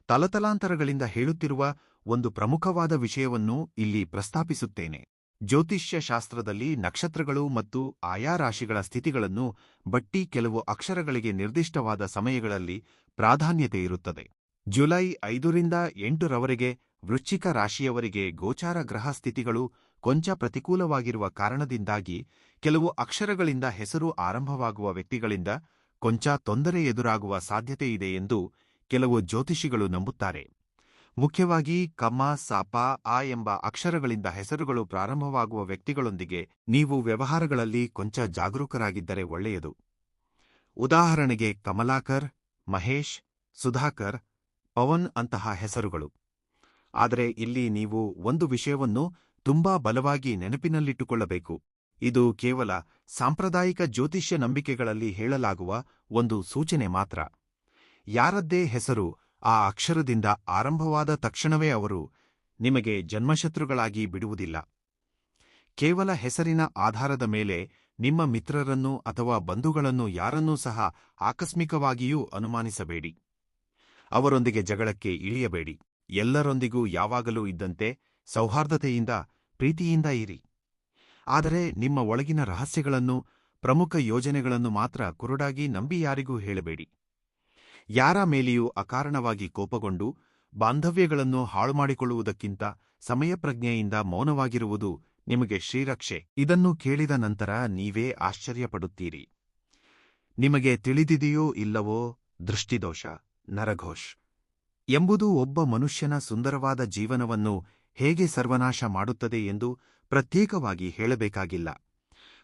ತಲತಲಾಂತರಗಳಿಂದ ಹೇಳುತ್ತಿರುವ ಒಂದು ಪ್ರಮುಖವಾದ ವಿಷಯವನ್ನು ಇಲ್ಲಿ ಪ್ರಸ್ತಾಪಿಸುತ್ತೇನೆ. ಜ್ಯೋತಿಷ್ಯ ಶಾಸ್ತ್ರದಲ್ಲಿ ನಕ್ಷತ್ರಗಳು ಮತ್ತು ಆಯಾ ರಾಶಿಗಳ ಸ್ಥಿತಿಗಳನ್ನು ಬಟ್ಟಿ ಕೆಲವು ಅಕ್ಷರಗಳಿಗೆ ನಿರ್ದಿಷ್ಟವಾದ ಸಮಯಗಳಲ್ಲಿ ಪ್ರಾಧಾನ್ಯತೆ ಇರುತ್ತದೆ. ಜುಲೈ 5ರಿಂದ 8ರವರೆಗೆ ವೃಶ್ಚಿಕ ರಾಶಿಯವರಿಗೆ ಗೋಚಾರ ಗ್ರಹ ಸ್ಥಿತಿಗಳು ಕೊಂಚ ಪ್ರತಿಕೂಲವಾಗಿರುವ ಕಾರಣದಿಂದಾಗಿ ಕೆಲವು ಅಕ್ಷರಗಳಿಂದ ಹೆಸರು ಆರಂಭವಾಗುವ ವ್ಯಕ್ತಿಗಳಿಂದ ಕೊಂಚ ತೊಂದರೆ ಎದುರಾಗುವ ಸಾಧ್ಯತೆಯಿದೆ ಎಂದು ಕೆಲವು ಜ್ಯೋತಿಷಿಗಳು ನಂಬುತ್ತಾರೆ. ಮುಖ್ಯವಾಗಿ ಕಮ, ಸಾಪ, ಆ ಎಂಬ ಅಕ್ಷರಗಳಿಂದ ಹೆಸರುಗಳು ಪ್ರಾರಂಭವಾಗುವ ವ್ಯಕ್ತಿಗಳೊಂದಿಗೆ ನೀವು ವ್ಯವಹಾರಗಳಲ್ಲಿ ಕೊಂಚ ಜಾಗರೂಕರಾಗಿದ್ದರೆ ಒಳ್ಳೆಯದು. ಉದಾಹರಣೆಗೆ ಕಮಲಾಕರ್, ಮಹೇಶ್, ಸುಧಾಕರ್, ಪವನ್ ಅಂತಹ ಹೆಸರುಗಳು. ಆದರೆ ಇಲ್ಲಿ ನೀವು ಒಂದು ವಿಷಯವನ್ನು ತುಂಬಾ ಬಲವಾಗಿ ನೆನಪಿನಲ್ಲಿಟ್ಟುಕೊಳ್ಳಬೇಕು. ಇದು ಕೇವಲ ಸಾಂಪ್ರದಾಯಿಕ ಜ್ಯೋತಿಷ್ಯ ನಂಬಿಕೆಗಳಲ್ಲಿ ಹೇಳಲಾಗುವ ಒಂದು ಸೂಚನೆ ಮಾತ್ರ. ಯಾರದ್ದೇ ಹೆಸರು ಆ ಅಕ್ಷರದಿಂದ ಆರಂಭವಾದ ತಕ್ಷಣವೇ ಅವರು ನಿಮಗೆ ಜನ್ಮಶತ್ರುಗಳಾಗಿ ಬಿಡುವುದಿಲ್ಲ. ಕೇವಲ ಹೆಸರಿನ ಆಧಾರದ ಮೇಲೆ ನಿಮ್ಮ ಮಿತ್ರರನ್ನು ಅಥವಾ ಬಂಧುಗಳನ್ನು ಯಾರನ್ನೂ ಸಹ ಆಕಸ್ಮಿಕವಾಗಿಯೂ ಅನುಮಾನಿಸಬೇಡಿ. ಅವರೊಂದಿಗೆ ಜಗಳಕ್ಕೆ ಇಳಿಯಬೇಡಿ. ಎಲ್ಲರೊಂದಿಗೂ ಯಾವಾಗಲೂ ಇದ್ದಂತೆ ಸೌಹಾರ್ದತೆಯಿಂದ, ಪ್ರೀತಿಯಿಂದ ಇರಿ. ಆದರೆ ನಿಮ್ಮ ಒಳಗಿನ ರಹಸ್ಯಗಳನ್ನು, ಪ್ರಮುಖ ಯೋಜನೆಗಳನ್ನು ಮಾತ್ರ ಕುರುಡಾಗಿ ನಂಬಿ ಯಾರಿಗೂ ಹೇಳಬೇಡಿ. ಯಾರ ಮೇಲೆಯೂ ಅಕಾರಣವಾಗಿ ಕೋಪಗೊಂಡು ಬಾಂಧವ್ಯಗಳನ್ನು ಹಾಳುಮಾಡಿಕೊಳ್ಳುವುದಕ್ಕಿಂತ ಸಮಯಪ್ರಜ್ಞೆಯಿಂದ ಮೌನವಾಗಿರುವುದು ನಿಮಗೆ ಶ್ರೀರಕ್ಷೆ. ಇದನ್ನು ಕೇಳಿದ ನಂತರ ನೀವೇ ಆಶ್ಚರ್ಯಪಡುತ್ತೀರಿ. ನಿಮಗೆ ತಿಳಿದಿದೆಯೋ ಇಲ್ಲವೋ, ದೃಷ್ಟಿದೋಷ, ನರಘೋಷ್ ಎಂಬುದು ಒಬ್ಬ ಮನುಷ್ಯನ ಸುಂದರವಾದ ಜೀವನವನ್ನು ಹೇಗೆ ಸರ್ವನಾಶ ಮಾಡುತ್ತದೆ ಎಂದು ಪ್ರತ್ಯೇಕವಾಗಿ ಹೇಳಬೇಕಾಗಿಲ್ಲ.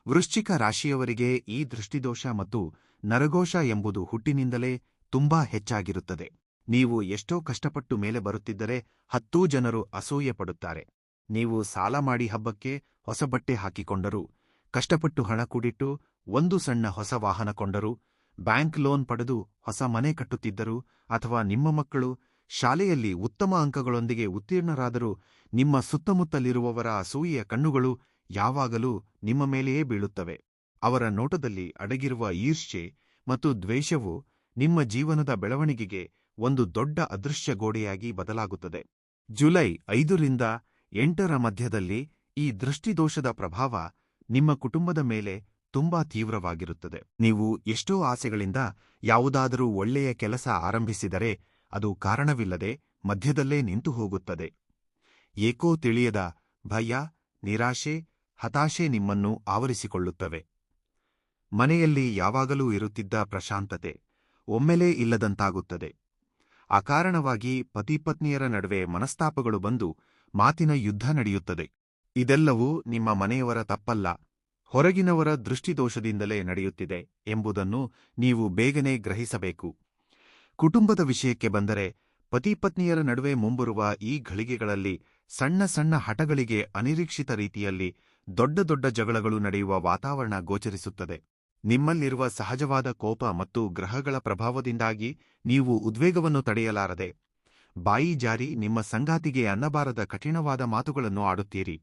ವೃಶ್ಚಿಕ ರಾಶಿಯವರಿಗೆ ಈ ದೃಷ್ಟಿದೋಷ ಮತ್ತು ನರಘೋಷ ಎಂಬುದು ಹುಟ್ಟಿನಿಂದಲೇ ತುಂಬಾ ಹೆಚ್ಚಾಗಿರುತ್ತದೆ. ನೀವು ಎಷ್ಟೋ ಕಷ್ಟಪಟ್ಟು ಮೇಲೆ ಬರುತ್ತಿದ್ದರೆ 10 ಜನರು ಅಸೂಯೆ ಪಡುತ್ತಾರೆ. ನೀವು ಸಾಲ ಮಾಡಿ ಹಬ್ಬಕ್ಕೆ ಹೊಸ ಬಟ್ಟೆ ಹಾಕಿಕೊಂಡರೂ, ಕಷ್ಟಪಟ್ಟು ಹಣ ಕೂಡಿಟ್ಟು ಒಂದು ಸಣ್ಣ ಹೊಸ ವಾಹನ ಕೊಂಡರೂ, ಬ್ಯಾಂಕ್ ಲೋನ್ ಪಡೆದು ಹೊಸ ಮನೆ ಕಟ್ಟುತ್ತಿದ್ದರೂ ಅಥವಾ ನಿಮ್ಮ ಮಕ್ಕಳು ಶಾಲೆಯಲ್ಲಿ ಉತ್ತಮ ಅಂಕಗಳೊಂದಿಗೆ ಉತ್ತೀರ್ಣರಾದರೂ ನಿಮ್ಮ ಸುತ್ತಮುತ್ತಲಿರುವವರ ಅಸೂಯೆಯ ಕಣ್ಣುಗಳು ಯಾವಾಗಲೂ ನಿಮ್ಮ ಮೇಲೆಯೇ ಬೀಳುತ್ತವೆ. ಅವರ ನೋಟದಲ್ಲಿ ಅಡಗಿರುವ ಈರ್ಷ್ಯೆ ಮತ್ತು ದ್ವೇಷವು ನಿಮ್ಮ ಜೀವನದ ಬೆಳವಣಿಗೆಗೆ ಒಂದು ದೊಡ್ಡ ಅದೃಶ್ಯ ಗೋಡೆಯಾಗಿ ಬದಲಾಗುತ್ತದೆ. ಜುಲೈ 5ರಿಂದ 8ರ ಮಧ್ಯದಲ್ಲಿ ಈ ದೃಷ್ಟಿದೋಷದ ಪ್ರಭಾವ ನಿಮ್ಮ ಕುಟುಂಬದ ಮೇಲೆ ತುಂಬಾ ತೀವ್ರವಾಗಿರುತ್ತದೆ. ನೀವು ಎಷ್ಟೋ ಆಸೆಗಳಿಂದ ಯಾವುದಾದರೂ ಒಳ್ಳೆಯ ಕೆಲಸ ಆರಂಭಿಸಿದರೆ ಅದು ಕಾರಣವಿಲ್ಲದೆ ಮಧ್ಯದಲ್ಲೇ ನಿಂತು ಹೋಗುತ್ತದೆ. ಏಕೋ ತಿಳಿಯದ ಭಯ, ನಿರಾಶೆ, ಹತಾಶೆ ನಿಮ್ಮನ್ನು ಆವರಿಸಿಕೊಳ್ಳುತ್ತವೆ. ಮನೆಯಲ್ಲಿ ಯಾವಾಗಲೂ ಇರುತ್ತಿದ್ದ ಪ್ರಶಾಂತತೆ ಒಮ್ಮೆಲೇ ಇಲ್ಲದಂತಾಗುತ್ತದೆ. ಅಕಾರಣವಾಗಿ ಪತಿಪತ್ನಿಯರ ನಡುವೆ ಮನಸ್ತಾಪಗಳು ಬಂದು ಮಾತಿನ ಯುದ್ಧ ನಡೆಯುತ್ತದೆ. ಇದೆಲ್ಲವೂ ನಿಮ್ಮ ಮನೆಯವರ ತಪ್ಪಲ್ಲ, ಹೊರಗಿನವರ ದೃಷ್ಟಿದೋಷದಿಂದಲೇ ನಡೆಯುತ್ತಿದೆ ಎಂಬುದನ್ನು ನೀವು ಬೇಗನೆ ಗ್ರಹಿಸಬೇಕು. ಕುಟುಂಬದ ವಿಷಯಕ್ಕೆ ಬಂದರೆ ಪತಿಪತ್ನಿಯರ ನಡುವೆ ಮುಂಬರುವ ಈ ಘಳಿಗೆಗಳಲ್ಲಿ ಸಣ್ಣ ಸಣ್ಣ ಹಠಗಳಿಗೆ ಅನಿರೀಕ್ಷಿತ ರೀತಿಯಲ್ಲಿ ದೊಡ್ಡ ದೊಡ್ಡ ಜಗಳಗಳು ನಡೆಯುವ ವಾತಾವರಣ ಗೋಚರಿಸುತ್ತದೆ. ನಿಮ್ಮಲ್ಲಿರುವ ಸಹಜವಾದ ಕೋಪ ಮತ್ತು ಗ್ರಹಗಳ ಪ್ರಭಾವದಿಂದಾಗಿ ನೀವು ಉದ್ವೇಗವನ್ನು ತಡೆಯಲಾರದೆ ಬಾಯಿ ಜಾರಿ ನಿಮ್ಮ ಸಂಗಾತಿಗೆ ಅನ್ನಬಾರದ ಕಠಿಣವಾದ ಮಾತುಗಳನ್ನು ಆಡುತ್ತೀರಿ.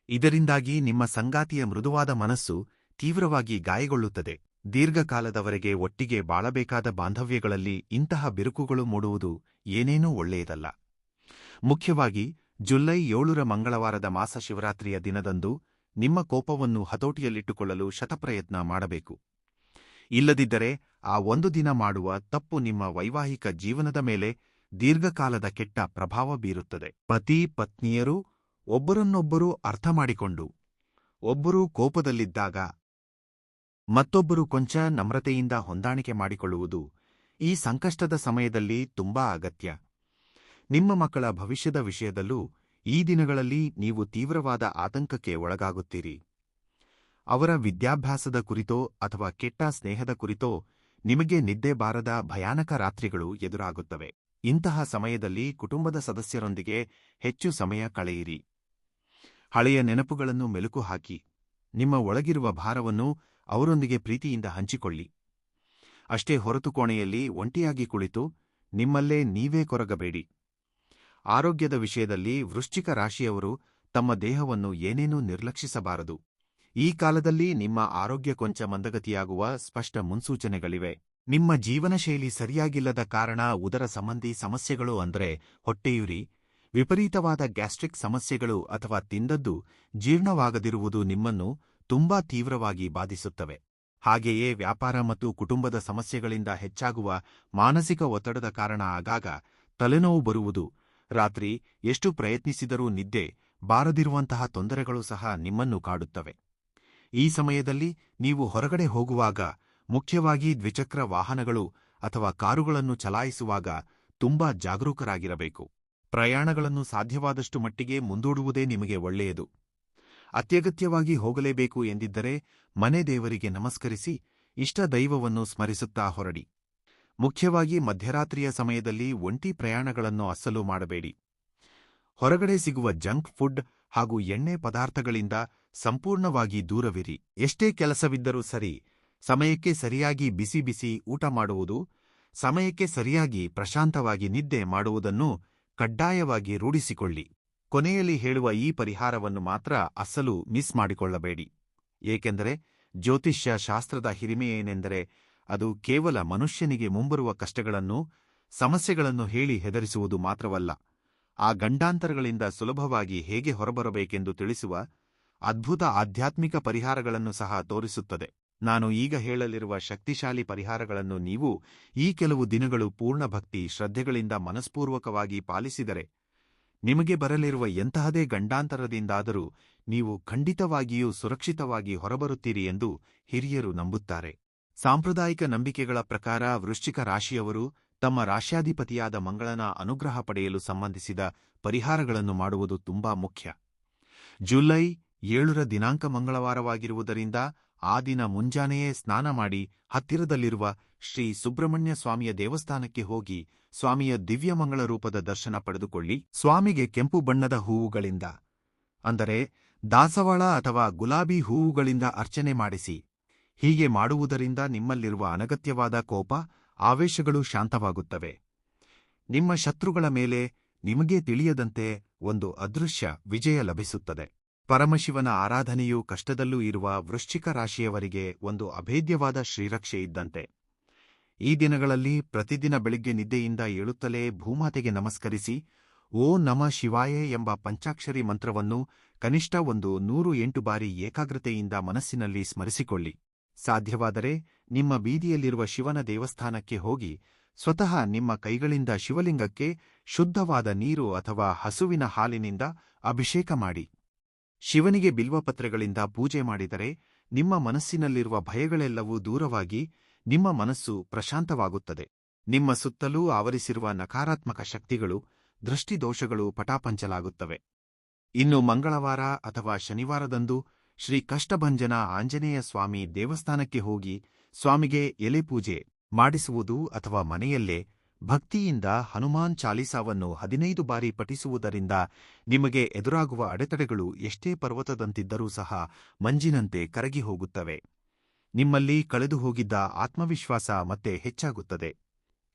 ಇದರಿಂದಾಗಿ ನಿಮ್ಮ ಸಂಗಾತಿಯ ಮೃದುವಾದ ಮನಸ್ಸು ತೀವ್ರವಾಗಿ ಗಾಯಗೊಳ್ಳುತ್ತದೆ. ದೀರ್ಘಕಾಲದವರೆಗೆ ಒಟ್ಟಿಗೆ ಬಾಳಬೇಕಾದ ಬಾಂಧವ್ಯಗಳಲ್ಲಿ ಇಂತಹ ಬಿರುಕುಗಳು ಮೂಡುವುದು ಏನೇನೂ ಒಳ್ಳೆಯದಲ್ಲ. ಮುಖ್ಯವಾಗಿ ಜುಲೈ 7ರ ಮಂಗಳವಾರದ ಮಾಸ ಶಿವರಾತ್ರಿಯ ದಿನದಂದು ನಿಮ್ಮ ಕೋಪವನ್ನು ಹತೋಟಿಯಲ್ಲಿಟ್ಟುಕೊಳ್ಳಲು ಶತಪ್ರಯತ್ನ ಮಾಡಬೇಕು. ಇಲ್ಲದಿದ್ದರೆ ಆ ಒಂದು ದಿನ ಮಾಡುವ ತಪ್ಪು ನಿಮ್ಮ ವೈವಾಹಿಕ ಜೀವನದ ಮೇಲೆ ದೀರ್ಘಕಾಲದ ಕೆಟ್ಟ ಪ್ರಭಾವ ಬೀರುತ್ತದೆ. ಪತಿ ಪತ್ನಿಯರು ಒಬ್ಬರನ್ನೊಬ್ಬರು ಅರ್ಥಮಾಡಿಕೊಂಡು ಒಬ್ಬರು ಕೋಪದಲ್ಲಿದ್ದಾಗ ಮತ್ತೊಬ್ಬರು ಕೊಂಚ ನಮ್ರತೆಯಿಂದ ಹೊಂದಾಣಿಕೆ ಮಾಡಿಕೊಳ್ಳುವುದು ಈ ಸಂಕಷ್ಟದ ಸಮಯದಲ್ಲಿ ತುಂಬಾ ಅಗತ್ಯ. ನಿಮ್ಮ ಮಕ್ಕಳ ಭವಿಷ್ಯದ ವಿಷಯದಲ್ಲೂ ಈ ದಿನಗಳಲ್ಲಿ ನೀವು ತೀವ್ರವಾದ ಆತಂಕಕ್ಕೆ ಒಳಗಾಗುತ್ತೀರಿ. ಅವರ ವಿದ್ಯಾಭ್ಯಾಸದ ಕುರಿತೋ ಅಥವಾ ಕೆಟ್ಟ ಸ್ನೇಹದ ಕುರಿತೋ ನಿಮಗೆ ನಿದ್ದೆ ಬಾರದ ಭಯಾನಕ ರಾತ್ರಿಗಳು ಎದುರಾಗುತ್ತವೆ. ಇಂತಹ ಸಮಯದಲ್ಲಿ ಕುಟುಂಬದ ಸದಸ್ಯರೊಂದಿಗೆ ಹೆಚ್ಚು ಸಮಯ ಕಳೆಯಿರಿ. ಹಳೆಯ ನೆನಪುಗಳನ್ನು ಮೆಲುಕು ಹಾಕಿ ನಿಮ್ಮ ಒಳಗಿರುವ ಭಾರವನ್ನು ಅವರೊಂದಿಗೆ ಪ್ರೀತಿಯಿಂದ ಹಂಚಿಕೊಳ್ಳಿ. ಅಷ್ಟೇ ಹೊರತು ಕೋಣೆಯಲ್ಲಿ ಒಂಟಿಯಾಗಿ ಕುಳಿತು ನಿಮ್ಮಲ್ಲೇ ನೀವೇ ಕೊರಗಬೇಡಿ. ಆರೋಗ್ಯದ ವಿಷಯದಲ್ಲಿ ವೃಶ್ಚಿಕ ರಾಶಿಯವರು ತಮ್ಮ ದೇಹವನ್ನು ಏನೇನೂ ನಿರ್ಲಕ್ಷಿಸಬಾರದು. ಈ ಕಾಲದಲ್ಲಿ ನಿಮ್ಮ ಆರೋಗ್ಯ ಕೊಂಚ ಮಂದಗತಿಯಾಗುವ ಸ್ಪಷ್ಟ ಮುನ್ಸೂಚನೆಗಳಿವೆ. ನಿಮ್ಮ ಜೀವನಶೈಲಿ ಸರಿಯಾಗಿಲ್ಲದ ಕಾರಣ ಉದರ ಸಂಬಂಧಿ ಸಮಸ್ಯೆಗಳು ಅಂದರೆ ಹೊಟ್ಟೆಯುರಿ, ವಿಪರೀತವಾದ ಗ್ಯಾಸ್ಟ್ರಿಕ್ ಸಮಸ್ಯೆಗಳು ಅಥವಾ ತಿಂದದ್ದು ಜೀರ್ಣವಾಗದಿರುವುದು ನಿಮ್ಮನ್ನು ತುಂಬಾ ತೀವ್ರವಾಗಿ ಬಾಧಿಸುತ್ತವೆ. ಹಾಗೆಯೇ ವ್ಯಾಪಾರ ಮತ್ತು ಕುಟುಂಬದ ಸಮಸ್ಯೆಗಳಿಂದ ಹೆಚ್ಚಾಗುವ ಮಾನಸಿಕ ಒತ್ತಡದ ಕಾರಣ ಆಗಾಗ ತಲೆನೋವು ಬರುವುದು, ರಾತ್ರಿ ಎಷ್ಟು ಪ್ರಯತ್ನಿಸಿದರೂ ನಿದ್ದೆ ಬಾರದಿರುವಂತಹ ತೊಂದರೆಗಳು ಸಹ ನಿಮ್ಮನ್ನು ಕಾಡುತ್ತವೆ. ಈ ಸಮಯದಲ್ಲಿ ನೀವು ಹೊರಗಡೆ ಹೋಗುವಾಗ, ಮುಖ್ಯವಾಗಿ ದ್ವಿಚಕ್ರ ವಾಹನಗಳು ಅಥವಾ ಕಾರುಗಳನ್ನು ಚಲಾಯಿಸುವಾಗ ತುಂಬಾ ಜಾಗರೂಕರಾಗಿರಬೇಕು. ಪ್ರಯಾಣಗಳನ್ನು ಸಾಧ್ಯವಾದಷ್ಟು ಮಟ್ಟಿಗೆ ಮುಂದೂಡುವುದೇ ನಿಮಗೆ ಒಳ್ಳೆಯದು. ಅತ್ಯಗತ್ಯವಾಗಿ ಹೋಗಲೇಬೇಕು ಎಂದಿದ್ದರೆ ಮನೆ ದೇವರಿಗೆ ನಮಸ್ಕರಿಸಿ ಇಷ್ಟ ದೈವವನ್ನು ಸ್ಮರಿಸುತ್ತಾ ಹೊರಡಿ. ಮುಖ್ಯವಾಗಿ ಮಧ್ಯರಾತ್ರಿಯ ಸಮಯದಲ್ಲಿ ಒಂಟಿ ಪ್ರಯಾಣಗಳನ್ನು ಅಸ್ಸಲು ಮಾಡಬೇಡಿ. ಹೊರಗಡೆ ಸಿಗುವ ಜಂಕ್ ಫುಡ್ ಹಾಗೂ ಎಣ್ಣೆ ಪದಾರ್ಥಗಳಿಂದ ಸಂಪೂರ್ಣವಾಗಿ ದೂರವಿರಿ. ಎಷ್ಟೇ ಕೆಲಸವಿದ್ದರೂ ಸರಿ, ಸಮಯಕ್ಕೆ ಸರಿಯಾಗಿ ಬಿಸಿ ಬಿಸಿ ಊಟ ಮಾಡುವುದು, ಸಮಯಕ್ಕೆ ಸರಿಯಾಗಿ ಪ್ರಶಾಂತವಾಗಿ ನಿದ್ದೆ ಮಾಡುವುದನ್ನು ಕಡ್ಡಾಯವಾಗಿ ರೂಢಿಸಿಕೊಳ್ಳಿ. ಕೊನೆಯಲ್ಲಿ ಹೇಳುವ ಈ ಪರಿಹಾರವನ್ನು ಮಾತ್ರ ಅಸ್ಸಲು ಮಿಸ್ ಮಾಡಿಕೊಳ್ಳಬೇಡಿ. ಏಕೆಂದರೆ ಜ್ಯೋತಿಷ್ಯ ಶಾಸ್ತ್ರದ ಹಿರಿಮೆಯೇನೆಂದರೆ ಅದು ಕೇವಲ ಮನುಷ್ಯನಿಗೆ ಮುಂಬರುವ ಕಷ್ಟಗಳನ್ನು, ಸಮಸ್ಯೆಗಳನ್ನು ಹೇಳಿ ಹೆದರಿಸುವುದು ಮಾತ್ರವಲ್ಲ, ಆ ಗಂಡಾಂತರಗಳಿಂದ ಸುಲಭವಾಗಿ ಹೇಗೆ ಹೊರಬರಬೇಕೆಂದು ತಿಳಿಸುವ ಅದ್ಭುತ ಆಧ್ಯಾತ್ಮಿಕ ಪರಿಹಾರಗಳನ್ನು ಸಹ ತೋರಿಸುತ್ತದೆ. ನಾನು ಈಗ ಹೇಳಲಿರುವ ಶಕ್ತಿಶಾಲಿ ಪರಿಹಾರಗಳನ್ನು ನೀವು ಈ ಕೆಲವು ದಿನಗಳು ಪೂರ್ಣ ಭಕ್ತಿ ಶ್ರದ್ಧೆಗಳಿಂದ ಮನಸ್ಪೂರ್ವಕವಾಗಿ ಪಾಲಿಸಿದರೆ ನಿಮಗೆ ಬರಲಿರುವ ಎಂತಹದೇ ಗಂಡಾಂತರದಿಂದಾದರೂ ನೀವು ಖಂಡಿತವಾಗಿಯೂ ಸುರಕ್ಷಿತವಾಗಿ ಹೊರಬರುತ್ತೀರಿ ಎಂದು ಹಿರಿಯರು ನಂಬುತ್ತಾರೆ. ಸಾಂಪ್ರದಾಯಿಕ ನಂಬಿಕೆಗಳ ಪ್ರಕಾರ ವೃಶ್ಚಿಕ ರಾಶಿಯವರು ತಮ್ಮ ರಾಶ್ಯಾಧಿಪತಿಯಾದ ಮಂಗಳನ ಅನುಗ್ರಹ ಪಡೆಯಲು ಸಂಬಂಧಿಸಿದ ಪರಿಹಾರಗಳನ್ನು ಮಾಡುವುದು ತುಂಬಾ ಮುಖ್ಯ. ಜುಲೈ 7ರ ದಿನಾಂಕ ಮಂಗಳವಾರವಾಗಿರುವುದರಿಂದ ಆ ದಿನ ಮುಂಜಾನೆಯೇ ಸ್ನಾನ ಮಾಡಿ ಹತ್ತಿರದಲ್ಲಿರುವ ಶ್ರೀ ಸುಬ್ರಹ್ಮಣ್ಯ ಸ್ವಾಮಿಯ ದೇವಸ್ಥಾನಕ್ಕೆ ಹೋಗಿ ಸ್ವಾಮಿಯ ದಿವ್ಯಮಂಗಳ ರೂಪದ ದರ್ಶನ ಪಡೆದುಕೊಳ್ಳಿ. ಸ್ವಾಮಿಗೆ ಕೆಂಪು ಬಣ್ಣದ ಹೂವುಗಳಿಂದ ಅಂದರೆ ದಾಸವಾಳ ಅಥವಾ ಗುಲಾಬಿ ಹೂವುಗಳಿಂದ ಅರ್ಚನೆ ಮಾಡಿಸಿ. ಹೀಗೆ ಮಾಡುವುದರಿಂದ ನಿಮ್ಮಲ್ಲಿರುವ ಅನಗತ್ಯವಾದ ಕೋಪ, ಆವೇಶಗಳು ಶಾಂತವಾಗುತ್ತವೆ. ನಿಮ್ಮ ಶತ್ರುಗಳ ಮೇಲೆ ನಿಮಗೇ ತಿಳಿಯದಂತೆ ಒಂದು ಅದೃಶ್ಯ ವಿಜಯ ಲಭಿಸುತ್ತದೆ. ಪರಮಶಿವನ ಆರಾಧನೆಯು ಕಷ್ಟದಲ್ಲೂ ಇರುವ ವೃಶ್ಚಿಕ ರಾಶಿಯವರಿಗೆ ಒಂದು ಅಭೇದ್ಯವಾದ ಶ್ರೀರಕ್ಷೆ ಇದ್ದಂತೆ. ಈ ದಿನಗಳಲ್ಲಿ ಪ್ರತಿದಿನ ಬೆಳಿಗ್ಗೆ ನಿದ್ದೆಯಿಂದ ಏಳುತ್ತಲೇ ಭೂಮಾತೆಗೆ ನಮಸ್ಕರಿಸಿ ಓ ನಮಃ ಶಿವಾಯೇ ಎಂಬ ಪಂಚಾಕ್ಷರಿ ಮಂತ್ರವನ್ನು ಕನಿಷ್ಠ 108 ಬಾರಿ ಏಕಾಗ್ರತೆಯಿಂದ ಮನಸ್ಸಿನಲ್ಲಿ ಸ್ಮರಿಸಿಕೊಳ್ಳಿ. ಸಾಧ್ಯವಾದರೆ ನಿಮ್ಮ ಬೀದಿಯಲ್ಲಿರುವ ಶಿವನ ದೇವಸ್ಥಾನಕ್ಕೆ ಹೋಗಿ ಸ್ವತಃ ನಿಮ್ಮ ಕೈಗಳಿಂದ ಶಿವಲಿಂಗಕ್ಕೆ ಶುದ್ಧವಾದ ನೀರು ಅಥವಾ ಹಸುವಿನ ಹಾಲಿನಿಂದ ಅಭಿಷೇಕ ಮಾಡಿ. ಶಿವನಿಗೆ ಬಿಲ್ವಪತ್ರೆಗಳಿಂದ ಪೂಜೆ ಮಾಡಿದರೆ ನಿಮ್ಮ ಮನಸ್ಸಿನಲ್ಲಿರುವ ಭಯಗಳೆಲ್ಲವೂ ದೂರವಾಗಿ ನಿಮ್ಮ ಮನಸ್ಸು ಪ್ರಶಾಂತವಾಗುತ್ತದೆ. ನಿಮ್ಮ ಸುತ್ತಲೂ ಆವರಿಸಿರುವ ನಕಾರಾತ್ಮಕ ಶಕ್ತಿಗಳು, ದೃಷ್ಟಿದೋಷಗಳು ಪಟಾಪಂಚಲಾಗುತ್ತವೆ. ಇನ್ನು ಮಂಗಳವಾರ ಅಥವಾ ಶನಿವಾರದಂದು ಶ್ರೀ ಕಷ್ಟಭಂಜನ ಆಂಜನೇಯ ಸ್ವಾಮಿ ದೇವಸ್ಥಾನಕ್ಕೆ ಹೋಗಿ ಸ್ವಾಮಿಗೆ ಎಲೆ ಪೂಜೆ ಮಾಡಿಸುವುದು ಅಥವಾ ಮನೆಯಲ್ಲೇ ಭಕ್ತಿಯಿಂದ ಹನುಮಾನ್ ಚಾಲೀಸಾವನ್ನು 15 ಬಾರಿ ಪಠಿಸುವುದರಿಂದ ನಿಮಗೆ ಎದುರಾಗುವ ಅಡೆತಡೆಗಳು ಎಷ್ಟೇ ಪರ್ವತದಂತಿದ್ದರೂ ಸಹ ಮಂಜಿನಂತೆ ಕರಗಿ ಹೋಗುತ್ತವೆ. ನಿಮ್ಮಲ್ಲಿ ಕಳೆದು ಹೋಗಿದ್ದ ಆತ್ಮವಿಶ್ವಾಸ ಮತ್ತೆ ಹೆಚ್ಚಾಗುತ್ತದೆ.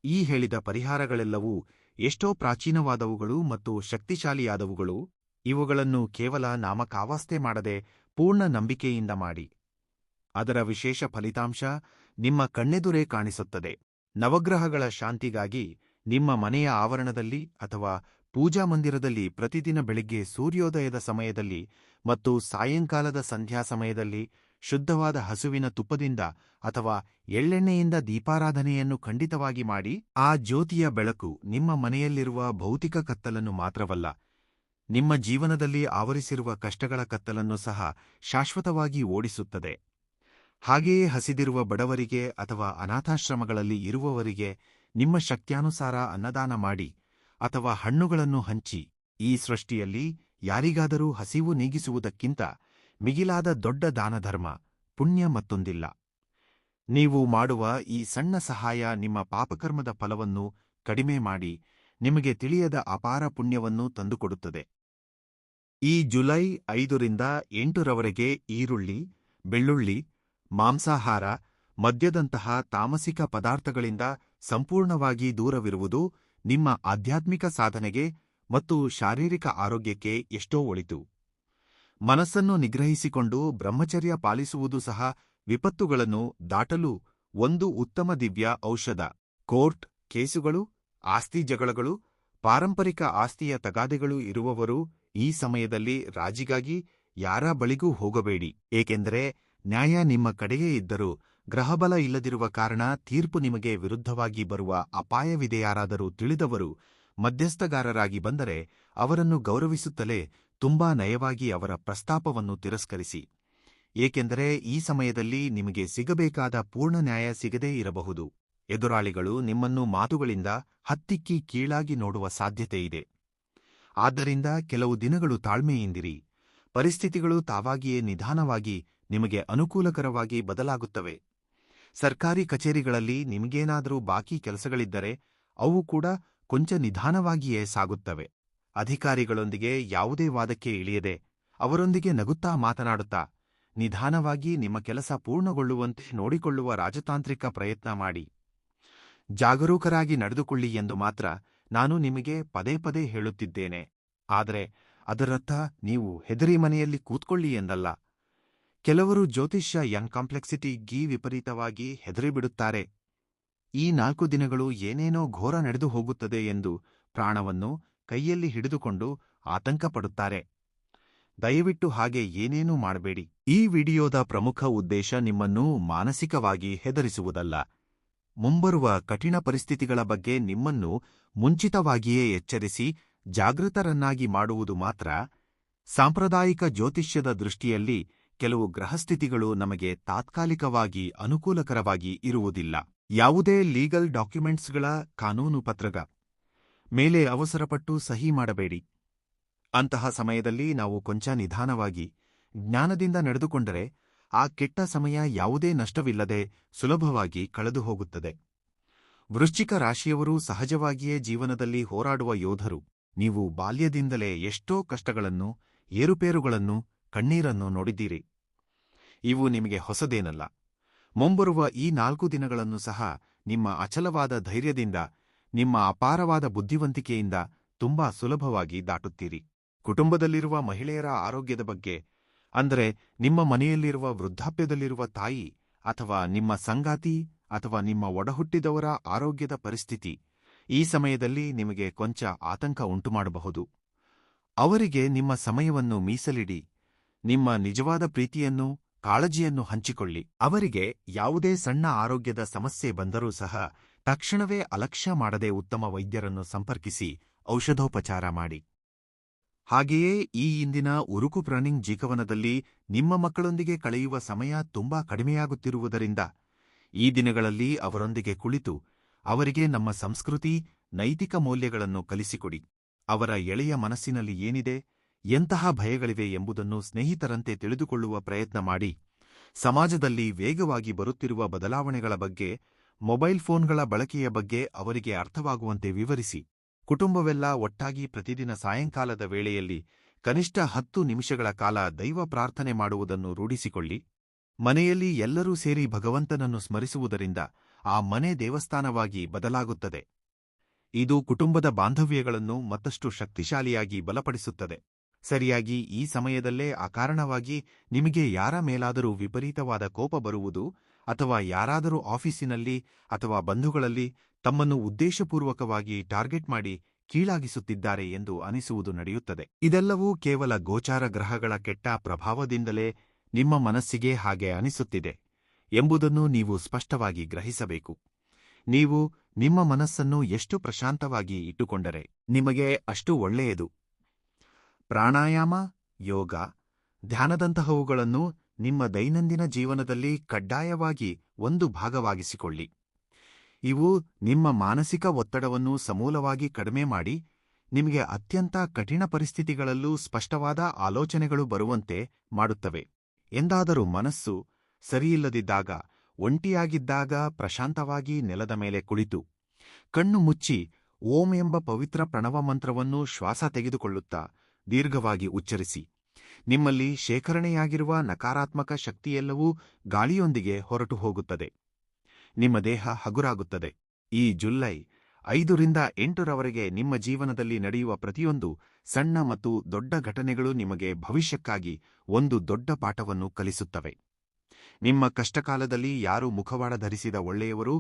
ಈ ಹೇಳಿದ ಪರಿಹಾರಗಳೆಲ್ಲವೂ ಎಷ್ಟೋ ಪ್ರಾಚೀನವಾದವುಗಳು ಮತ್ತು ಶಕ್ತಿಶಾಲಿಯಾದವುಗಳು. ಇವುಗಳನ್ನು ಕೇವಲ ನಾಮಕಾವಾಸ್ತೆ ಮಾಡದೆ ಪೂರ್ಣ ನಂಬಿಕೆಯಿಂದ ಮಾಡಿ. ಅದರ ವಿಶೇಷ ಫಲಿತಾಂಶ ನಿಮ್ಮ ಕಣ್ಣೆದುರೇ ಕಾಣಿಸುತ್ತದೆ. ನವಗ್ರಹಗಳ ಶಾಂತಿಗಾಗಿ ನಿಮ್ಮ ಮನೆಯ ಆವರಣದಲ್ಲಿ ಅಥವಾ ಪೂಜಾ ಮಂದಿರದಲ್ಲಿ ಪ್ರತಿದಿನ ಬೆಳಿಗ್ಗೆ ಸೂರ್ಯೋದಯದ ಸಮಯದಲ್ಲಿ ಮತ್ತು ಸಾಯಂಕಾಲದ ಸಂಧ್ಯಾ ಸಮಯದಲ್ಲಿ ಶುದ್ಧವಾದ ಹಸುವಿನ ತುಪ್ಪದಿಂದ ಅಥವಾ ಎಳ್ಳೆಣ್ಣೆಯಿಂದ ದೀಪಾರಾಧನೆಯನ್ನು ಖಂಡಿತವಾಗಿ ಮಾಡಿ. ಆ ಜ್ಯೋತಿಯ ಬೆಳಕು ನಿಮ್ಮ ಮನೆಯಲ್ಲಿರುವ ಭೌತಿಕ ಕತ್ತಲನ್ನು ಮಾತ್ರವಲ್ಲ, ನಿಮ್ಮ ಜೀವನದಲ್ಲಿ ಆವರಿಸಿರುವ ಕಷ್ಟಗಳ ಕತ್ತಲನ್ನು ಸಹ ಶಾಶ್ವತವಾಗಿ ಓಡಿಸುತ್ತದೆ. ಹಾಗೆಯೇ ಹಸಿದಿರುವ ಬಡವರಿಗೆ ಅಥವಾ ಅನಾಥಾಶ್ರಮಗಳಲ್ಲಿ ಇರುವವರಿಗೆ ನಿಮ್ಮ ಶಕ್ತ್ಯಾನುಸಾರ ಅನ್ನದಾನ ಮಾಡಿ ಅಥವಾ ಹಣ್ಣುಗಳನ್ನು ಹಂಚಿ. ಈ ಸೃಷ್ಟಿಯಲ್ಲಿ ಯಾರಿಗಾದರೂ ಹಸಿವು ನೀಗಿಸುವುದಕ್ಕಿಂತ ಮಿಗಿಲಾದ ದೊಡ್ಡ ದಾನಧರ್ಮ, ಪುಣ್ಯ ಮತ್ತೊಂದಿಲ್ಲ. ನೀವು ಮಾಡುವ ಈ ಸಣ್ಣ ಸಹಾಯ ನಿಮ್ಮ ಪಾಪಕರ್ಮದ ಫಲವನ್ನು ಕಡಿಮೆ ಮಾಡಿ ನಿಮಗೆ ತಿಳಿಯದ ಅಪಾರ ಪುಣ್ಯವನ್ನು ತಂದುಕೊಡುತ್ತದೆ. ಈ ಜುಲೈ 5ರಿಂದ 8ರವರೆಗೆ ಈರುಳ್ಳಿ, ಬೆಳ್ಳುಳ್ಳಿ, ಮಾಂಸಾಹಾರ, ಮದ್ಯದಂತಹ ತಾಮಸಿಕ ಪದಾರ್ಥಗಳಿಂದ ಸಂಪೂರ್ಣವಾಗಿ ದೂರವಿರುವುದು ನಿಮ್ಮ ಆಧ್ಯಾತ್ಮಿಕ ಸಾಧನೆಗೆ ಮತ್ತು ಶಾರೀರಿಕ ಆರೋಗ್ಯಕ್ಕೆ ಎಷ್ಟೋ ಒಳಿತು. ಮನಸ್ಸನ್ನು ನಿಗ್ರಹಿಸಿಕೊಂಡು ಬ್ರಹ್ಮಚರ್ಯ ಪಾಲಿಸುವುದು ಸಹ ವಿಪತ್ತುಗಳನ್ನು ದಾಟಲು ಒಂದು ಉತ್ತಮ ದಿವ್ಯ ಔಷಧ. ಕೋರ್ಟ್ ಕೇಸುಗಳು, ಆಸ್ತಿ ಜಗಳಗಳು, ಪಾರಂಪರಿಕ ಆಸ್ತಿಯ ತಗಾದೆಗಳು ಇರುವವರು ಈ ಸಮಯದಲ್ಲಿ ರಾಜಿಗಾಗಿ ಯಾರ ಬಳಿಗೂ ಹೋಗಬೇಡಿ. ಏಕೆಂದರೆ ನ್ಯಾಯ ನಿಮ್ಮ ಕಡೆಯೇ ಇದ್ದರೂ ಗ್ರಹಬಲ ಇಲ್ಲದಿರುವ ಕಾರಣ ತೀರ್ಪು ನಿಮಗೆ ವಿರುದ್ಧವಾಗಿ ಬರುವ ಅಪಾಯವಿದೆ. ಯಾರಾದರೂ ತಿಳಿದವರು ಮಧ್ಯಸ್ಥಗಾರರಾಗಿ ಬಂದರೆ ಅವರನ್ನು ಗೌರವಿಸುತ್ತಲೇ ತುಂಬಾ ನಯವಾಗಿ ಅವರ ಪ್ರಸ್ತಾಪವನ್ನು ತಿರಸ್ಕರಿಸಿ. ಏಕೆಂದರೆ ಈ ಸಮಯದಲ್ಲಿ ನಿಮಗೆ ಸಿಗಬೇಕಾದ ಪೂರ್ಣ ನ್ಯಾಯ ಸಿಗದೇ ಇರಬಹುದು. ಎದುರಾಳಿಗಳು ನಿಮ್ಮನ್ನು ಮಾತುಗಳಿಂದ ಹತ್ತಿಕ್ಕಿ ಕೀಳಾಗಿ ನೋಡುವ ಸಾಧ್ಯತೆಯಿದೆ. ಆದ್ದರಿಂದ ಕೆಲವು ದಿನಗಳು ತಾಳ್ಮೆಯಿಂದಿರಿ. ಪರಿಸ್ಥಿತಿಗಳು ತಾವಾಗಿಯೇ ನಿಧಾನವಾಗಿ ನಿಮಗೆ ಅನುಕೂಲಕರವಾಗಿ ಬದಲಾಗುತ್ತವೆ. ಸರ್ಕಾರಿ ಕಚೇರಿಗಳಲ್ಲಿ ನಿಮಗೇನಾದರೂ ಬಾಕಿ ಕೆಲಸಗಳಿದ್ದರೆ ಅವು ಕೂಡ ಕೊಂಚ ನಿಧಾನವಾಗಿಯೇ ಸಾಗುತ್ತವೆ. ಅಧಿಕಾರಿಗಳೊಂದಿಗೆ ಯಾವುದೇ ವಾದಕ್ಕೆ ಇಳಿಯದೆ ಅವರೊಂದಿಗೆ ನಗುತ್ತಾ ಮಾತನಾಡುತ್ತಾ ನಿಧಾನವಾಗಿ ನಿಮ್ಮ ಕೆಲಸ ಪೂರ್ಣಗೊಳ್ಳುವಂತೆ ನೋಡಿಕೊಳ್ಳುವ ರಾಜತಾಂತ್ರಿಕ ಪ್ರಯತ್ನ ಮಾಡಿ. ಜಾಗರೂಕರಾಗಿ ನಡೆದುಕೊಳ್ಳಿ ಎಂದು ಮಾತ್ರ ನಾನು ನಿಮಗೆ ಪದೇ ಪದೇ ಹೇಳುತ್ತಿದ್ದೇನೆ. ಆದರೆ ಅದರರ್ಥ ನೀವು ಹೆದರಿ ಮನೆಯಲ್ಲಿ ಕೂತ್ಕೊಳ್ಳಿ ಎಂದಲ್ಲ. ಕೆಲವರು ಜ್ಯೋತಿಷ್ಯ ಕಾಂಪ್ಲೆಕ್ಸಿಟಿಗೆ ವಿಪರೀತವಾಗಿ ಹೆದರಿಬಿಡುತ್ತಾರೆ. ಈ 4 ದಿನಗಳು ಏನೇನೋ ಘೋರ ನಡೆದು ಹೋಗುತ್ತದೆ ಎಂದು ಪ್ರಾಣವನ್ನು ಕೈಯಲ್ಲಿ ಹಿಡಿದುಕೊಂಡು ಆತಂಕಪಡುತ್ತಾರೆ. ದಯವಿಟ್ಟು ಹಾಗೆ ಏನೇನೂ ಮಾಡಬೇಡಿ. ಈ ವಿಡಿಯೋದ ಪ್ರಮುಖ ಉದ್ದೇಶ ನಿಮ್ಮನ್ನು ಮಾನಸಿಕವಾಗಿ ಹೆದರಿಸುವುದಲ್ಲ. ಮುಂಬರುವ ಕಠಿಣ ಪರಿಸ್ಥಿತಿಗಳ ಬಗ್ಗೆ ನಿಮ್ಮನ್ನು ಮುಂಚಿತವಾಗಿಯೇ ಎಚ್ಚರಿಸಿ ಜಾಗೃತರನ್ನಾಗಿ ಮಾಡುವುದು ಮಾತ್ರ. ಸಾಂಪ್ರದಾಯಿಕ ಜ್ಯೋತಿಷ್ಯದ ದೃಷ್ಟಿಯಲ್ಲಿ ಕೆಲವು ಗ್ರಹಸ್ಥಿತಿಗಳು ನಮಗೆ ತಾತ್ಕಾಲಿಕವಾಗಿ ಅನುಕೂಲಕರವಾಗಿ ಇರುವುದಿಲ್ಲ. ಯಾವುದೇ ಲೀಗಲ್ ಡಾಕ್ಯುಮೆಂಟ್ಸ್ಗಳ ಕಾನೂನು ಪತ್ರದ ಮೇಲೆ ಅವಸರಪಟ್ಟು ಸಹಿ ಮಾಡಬೇಡಿ. ಅಂತಹ ಸಮಯದಲ್ಲಿ ನಾವು ಕೊಂಚ ನಿಧಾನವಾಗಿ ಜ್ಞಾನದಿಂದ ನಡೆದುಕೊಂಡರೆ ಆ ಕೆಟ್ಟ ಸಮಯ ಯಾವುದೇ ನಷ್ಟವಿಲ್ಲದೆ ಸುಲಭವಾಗಿ ಕಳೆದು ಹೋಗುತ್ತದೆ. ವೃಶ್ಚಿಕ ರಾಶಿಯವರು ಸಹಜವಾಗಿಯೇ ಜೀವನದಲ್ಲಿ ಹೋರಾಡುವ ಯೋಧರು. ನೀವು ಬಾಲ್ಯದಿಂದಲೇ ಎಷ್ಟೋ ಕಷ್ಟಗಳನ್ನು, ಏರುಪೇರುಗಳನ್ನು, ಕಣ್ಣೀರನ್ನು ನೋಡಿದ್ದೀರಿ. ಇವು ನಿಮಗೆ ಹೊಸದೇನಲ್ಲ. ಮುಂಬರುವ ಈ 4 ದಿನಗಳನ್ನು ಸಹ ನಿಮ್ಮ ಅಚಲವಾದ ಧೈರ್ಯದಿಂದ, ನಿಮ್ಮ ಅಪಾರವಾದ ಬುದ್ಧಿವಂತಿಕೆಯಿಂದ ತುಂಬಾ ಸುಲಭವಾಗಿ ದಾಟುತ್ತೀರಿ. ಕುಟುಂಬದಲ್ಲಿರುವ ಮಹಿಳೆಯರ ಆರೋಗ್ಯದ ಬಗ್ಗೆ, ಅಂದರೆ ನಿಮ್ಮ ಮನೆಯಲ್ಲಿರುವ ವೃದ್ಧಾಪ್ಯದಲ್ಲಿರುವ ತಾಯಿ ಅಥವಾ ನಿಮ್ಮ ಸಂಗಾತಿ ಅಥವಾ ನಿಮ್ಮ ಒಡಹುಟ್ಟಿದವರ ಆರೋಗ್ಯದ ಪರಿಸ್ಥಿತಿ ಈ ಸಮಯದಲ್ಲಿ ನಿಮಗೆ ಕೊಂಚ ಆತಂಕ ಉಂಟುಮಾಡಬಹುದು. ಅವರಿಗೆ ನಿಮ್ಮ ಸಮಯವನ್ನು ಮೀಸಲಿಡಿ. ನಿಮ್ಮ ನಿಜವಾದ ಪ್ರೀತಿಯನ್ನು, ಕಾಳಜಿಯನ್ನು ಹಂಚಿಕೊಳ್ಳಿ. ಅವರಿಗೆ ಯಾವುದೇ ಸಣ್ಣ ಆರೋಗ್ಯದ ಸಮಸ್ಯೆ ಬಂದರೂ ಸಹ ತಕ್ಷಣವೇ ಅಲಕ್ಷ್ಯ ಮಾಡದೆ ಉತ್ತಮ ವೈದ್ಯರನ್ನು ಸಂಪರ್ಕಿಸಿ ಔಷಧೋಪಚಾರ ಮಾಡಿ. ಹಾಗೆಯೇ ಈ ಇಂದಿನ ಉರುಕು ರನ್ನಿಂಗ್ ಜೀವನದಲ್ಲಿ ನಿಮ್ಮ ಮಕ್ಕಳೊಂದಿಗೆ ಕಳೆಯುವ ಸಮಯ ತುಂಬಾ ಕಡಿಮೆಯಾಗುತ್ತಿರುವುದರಿಂದ ಈ ದಿನಗಳಲ್ಲಿ ಅವರೊಂದಿಗೆ ಕುಳಿತು ಅವರಿಗೆ ನಮ್ಮ ಸಂಸ್ಕೃತಿ, ನೈತಿಕ ಮೌಲ್ಯಗಳನ್ನು ಕಲಿಸಿಕೊಡಿ. ಅವರ ಎಳೆಯ ಮನಸ್ಸಿನಲ್ಲಿ ಏನಿದೆ, ಎಂತಹ ಭಯಗಳಿವೆ ಎಂಬುದನ್ನು ಸ್ನೇಹಿತರಂತೆ ತಿಳಿದುಕೊಳ್ಳುವ ಪ್ರಯತ್ನ ಮಾಡಿ. ಸಮಾಜದಲ್ಲಿ ವೇಗವಾಗಿ ಬರುತ್ತಿರುವ ಬದಲಾವಣೆಗಳ ಬಗ್ಗೆ, ಮೊಬೈಲ್ ಫೋನ್ಗಳ ಬಳಕೆಯ ಬಗ್ಗೆ ಅವರಿಗೆ ಅರ್ಥವಾಗುವಂತೆ ವಿವರಿಸಿ. ಕುಟುಂಬವೆಲ್ಲ ಒಟ್ಟಾಗಿ ಪ್ರತಿದಿನ ಸಾಯಂಕಾಲದ ವೇಳೆಯಲ್ಲಿ ಕನಿಷ್ಠ 10 ನಿಮಿಷಗಳ ಕಾಲ ದೈವ ಪ್ರಾರ್ಥನೆ ಮಾಡುವುದನ್ನು ರೂಢಿಸಿಕೊಳ್ಳಿ. ಮನೆಯಲ್ಲಿ ಎಲ್ಲರೂ ಸೇರಿ ಭಗವಂತನನ್ನು ಸ್ಮರಿಸುವುದರಿಂದ ಆ ಮನೆ ದೇವಸ್ಥಾನವಾಗಿ ಬದಲಾಗುತ್ತದೆ. ಇದು ಕುಟುಂಬದ ಬಾಂಧವ್ಯಗಳನ್ನು ಮತ್ತಷ್ಟು ಶಕ್ತಿಶಾಲಿಯಾಗಿ ಬಲಪಡಿಸುತ್ತದೆ. ಸರಿಯಾಗಿ ಈ ಸಮಯದಲ್ಲೇ ಅಕಾರಣವಾಗಿ ನಿಮಗೆ ಯಾರ ಮೇಲಾದರೂ ವಿಪರೀತವಾದ ಕೋಪ ಬರುವುದು ಅಥವಾ ಯಾರಾದರೂ ಆಫೀಸಿನಲ್ಲಿ ಅಥವಾ ಬಂಧುಗಳಲ್ಲಿ ತಮ್ಮನ್ನು ಉದ್ದೇಶಪೂರ್ವಕವಾಗಿ ಟಾರ್ಗೆಟ್ ಮಾಡಿ ಕೀಳಾಗಿಸುತ್ತಿದ್ದಾರೆ ಎಂದು ಅನಿಸುವುದು ನಡೆಯುತ್ತದೆ. ಇದೆಲ್ಲವೂ ಕೇವಲ ಗೋಚಾರ ಗ್ರಹಗಳ ಕೆಟ್ಟ ಪ್ರಭಾವದಿಂದಲೇ ನಿಮ್ಮ ಮನಸ್ಸಿಗೆ ಹಾಗೆ ಅನಿಸುತ್ತಿದೆ ಎಂಬುದನ್ನು ನೀವು ಸ್ಪಷ್ಟವಾಗಿ ಗ್ರಹಿಸಬೇಕು. ನೀವು ನಿಮ್ಮ ಮನಸ್ಸನ್ನು ಎಷ್ಟು ಪ್ರಶಾಂತವಾಗಿ ಇಟ್ಟುಕೊಂಡರೆ ನಿಮಗೆ ಅಷ್ಟು ಒಳ್ಳೆಯದು. ಪ್ರಾಣಾಯಾಮ, ಯೋಗ, ಧ್ಯಾನದಂತಹವುಗಳನ್ನು ನಿಮ್ಮ ದೈನಂದಿನ ಜೀವನದಲ್ಲಿ ಕಡ್ಡಾಯವಾಗಿ ಒಂದು ಭಾಗವಾಗಿಸಿಕೊಳ್ಳಿ. ಇವು ನಿಮ್ಮ ಮಾನಸಿಕ ಒತ್ತಡವನ್ನು ಸಮೂಲವಾಗಿ ಕಡಿಮೆ ಮಾಡಿ ನಿಮಗೆ ಅತ್ಯಂತ ಕಠಿಣ ಪರಿಸ್ಥಿತಿಗಳಲ್ಲೂ ಸ್ಪಷ್ಟವಾದ ಆಲೋಚನೆಗಳು ಬರುವಂತೆ ಮಾಡುತ್ತವೆ. ಎಂದಾದರೂ ಮನಸ್ಸು ಸರಿಯಿಲ್ಲದಿದ್ದಾಗ, ಒಂಟಿಯಾಗಿದ್ದಾಗ ಪ್ರಶಾಂತವಾಗಿ ನೆಲದ ಮೇಲೆ ಕುಳಿತು ಕಣ್ಣು ಮುಚ್ಚಿ ಓಂ ಎಂಬ ಪವಿತ್ರ ಪ್ರಣವ ಮಂತ್ರವನ್ನು ಶ್ವಾಸ ತೆಗೆದುಕೊಳ್ಳುತ್ತಾ ದೀರ್ಘವಾಗಿ ಉಚ್ಚರಿಸಿ. ನಿಮ್ಮಲ್ಲಿ ಶೇಖರಣೆಯಾಗಿರುವ ನಕಾರಾತ್ಮಕ ಶಕ್ತಿಯೆಲ್ಲವೂ ಗಾಳಿಯೊಂದಿಗೆ ಹೊರಟು ಹೋಗುತ್ತದೆ. ನಿಮ್ಮ ದೇಹ ಹಗುರಾಗುತ್ತದೆ. ಈ ಜುಲೈ 5ರಿಂದ 8ರವರೆಗೆ ನಿಮ್ಮ ಜೀವನದಲ್ಲಿ ನಡೆಯುವ ಪ್ರತಿಯೊಂದು ಸಣ್ಣ ಮತ್ತು ದೊಡ್ಡ ಘಟನೆಗಳು ನಿಮಗೆ ಭವಿಷ್ಯಕ್ಕಾಗಿ ಒಂದು ದೊಡ್ಡ ಪಾಠವನ್ನು ಕಲಿಸುತ್ತವೆ. ನಿಮ್ಮ ಕಷ್ಟಕಾಲದಲ್ಲಿ ಯಾರು ಮುಖವಾಡ ಧರಿಸಿದ ಒಳ್ಳೆಯವರು,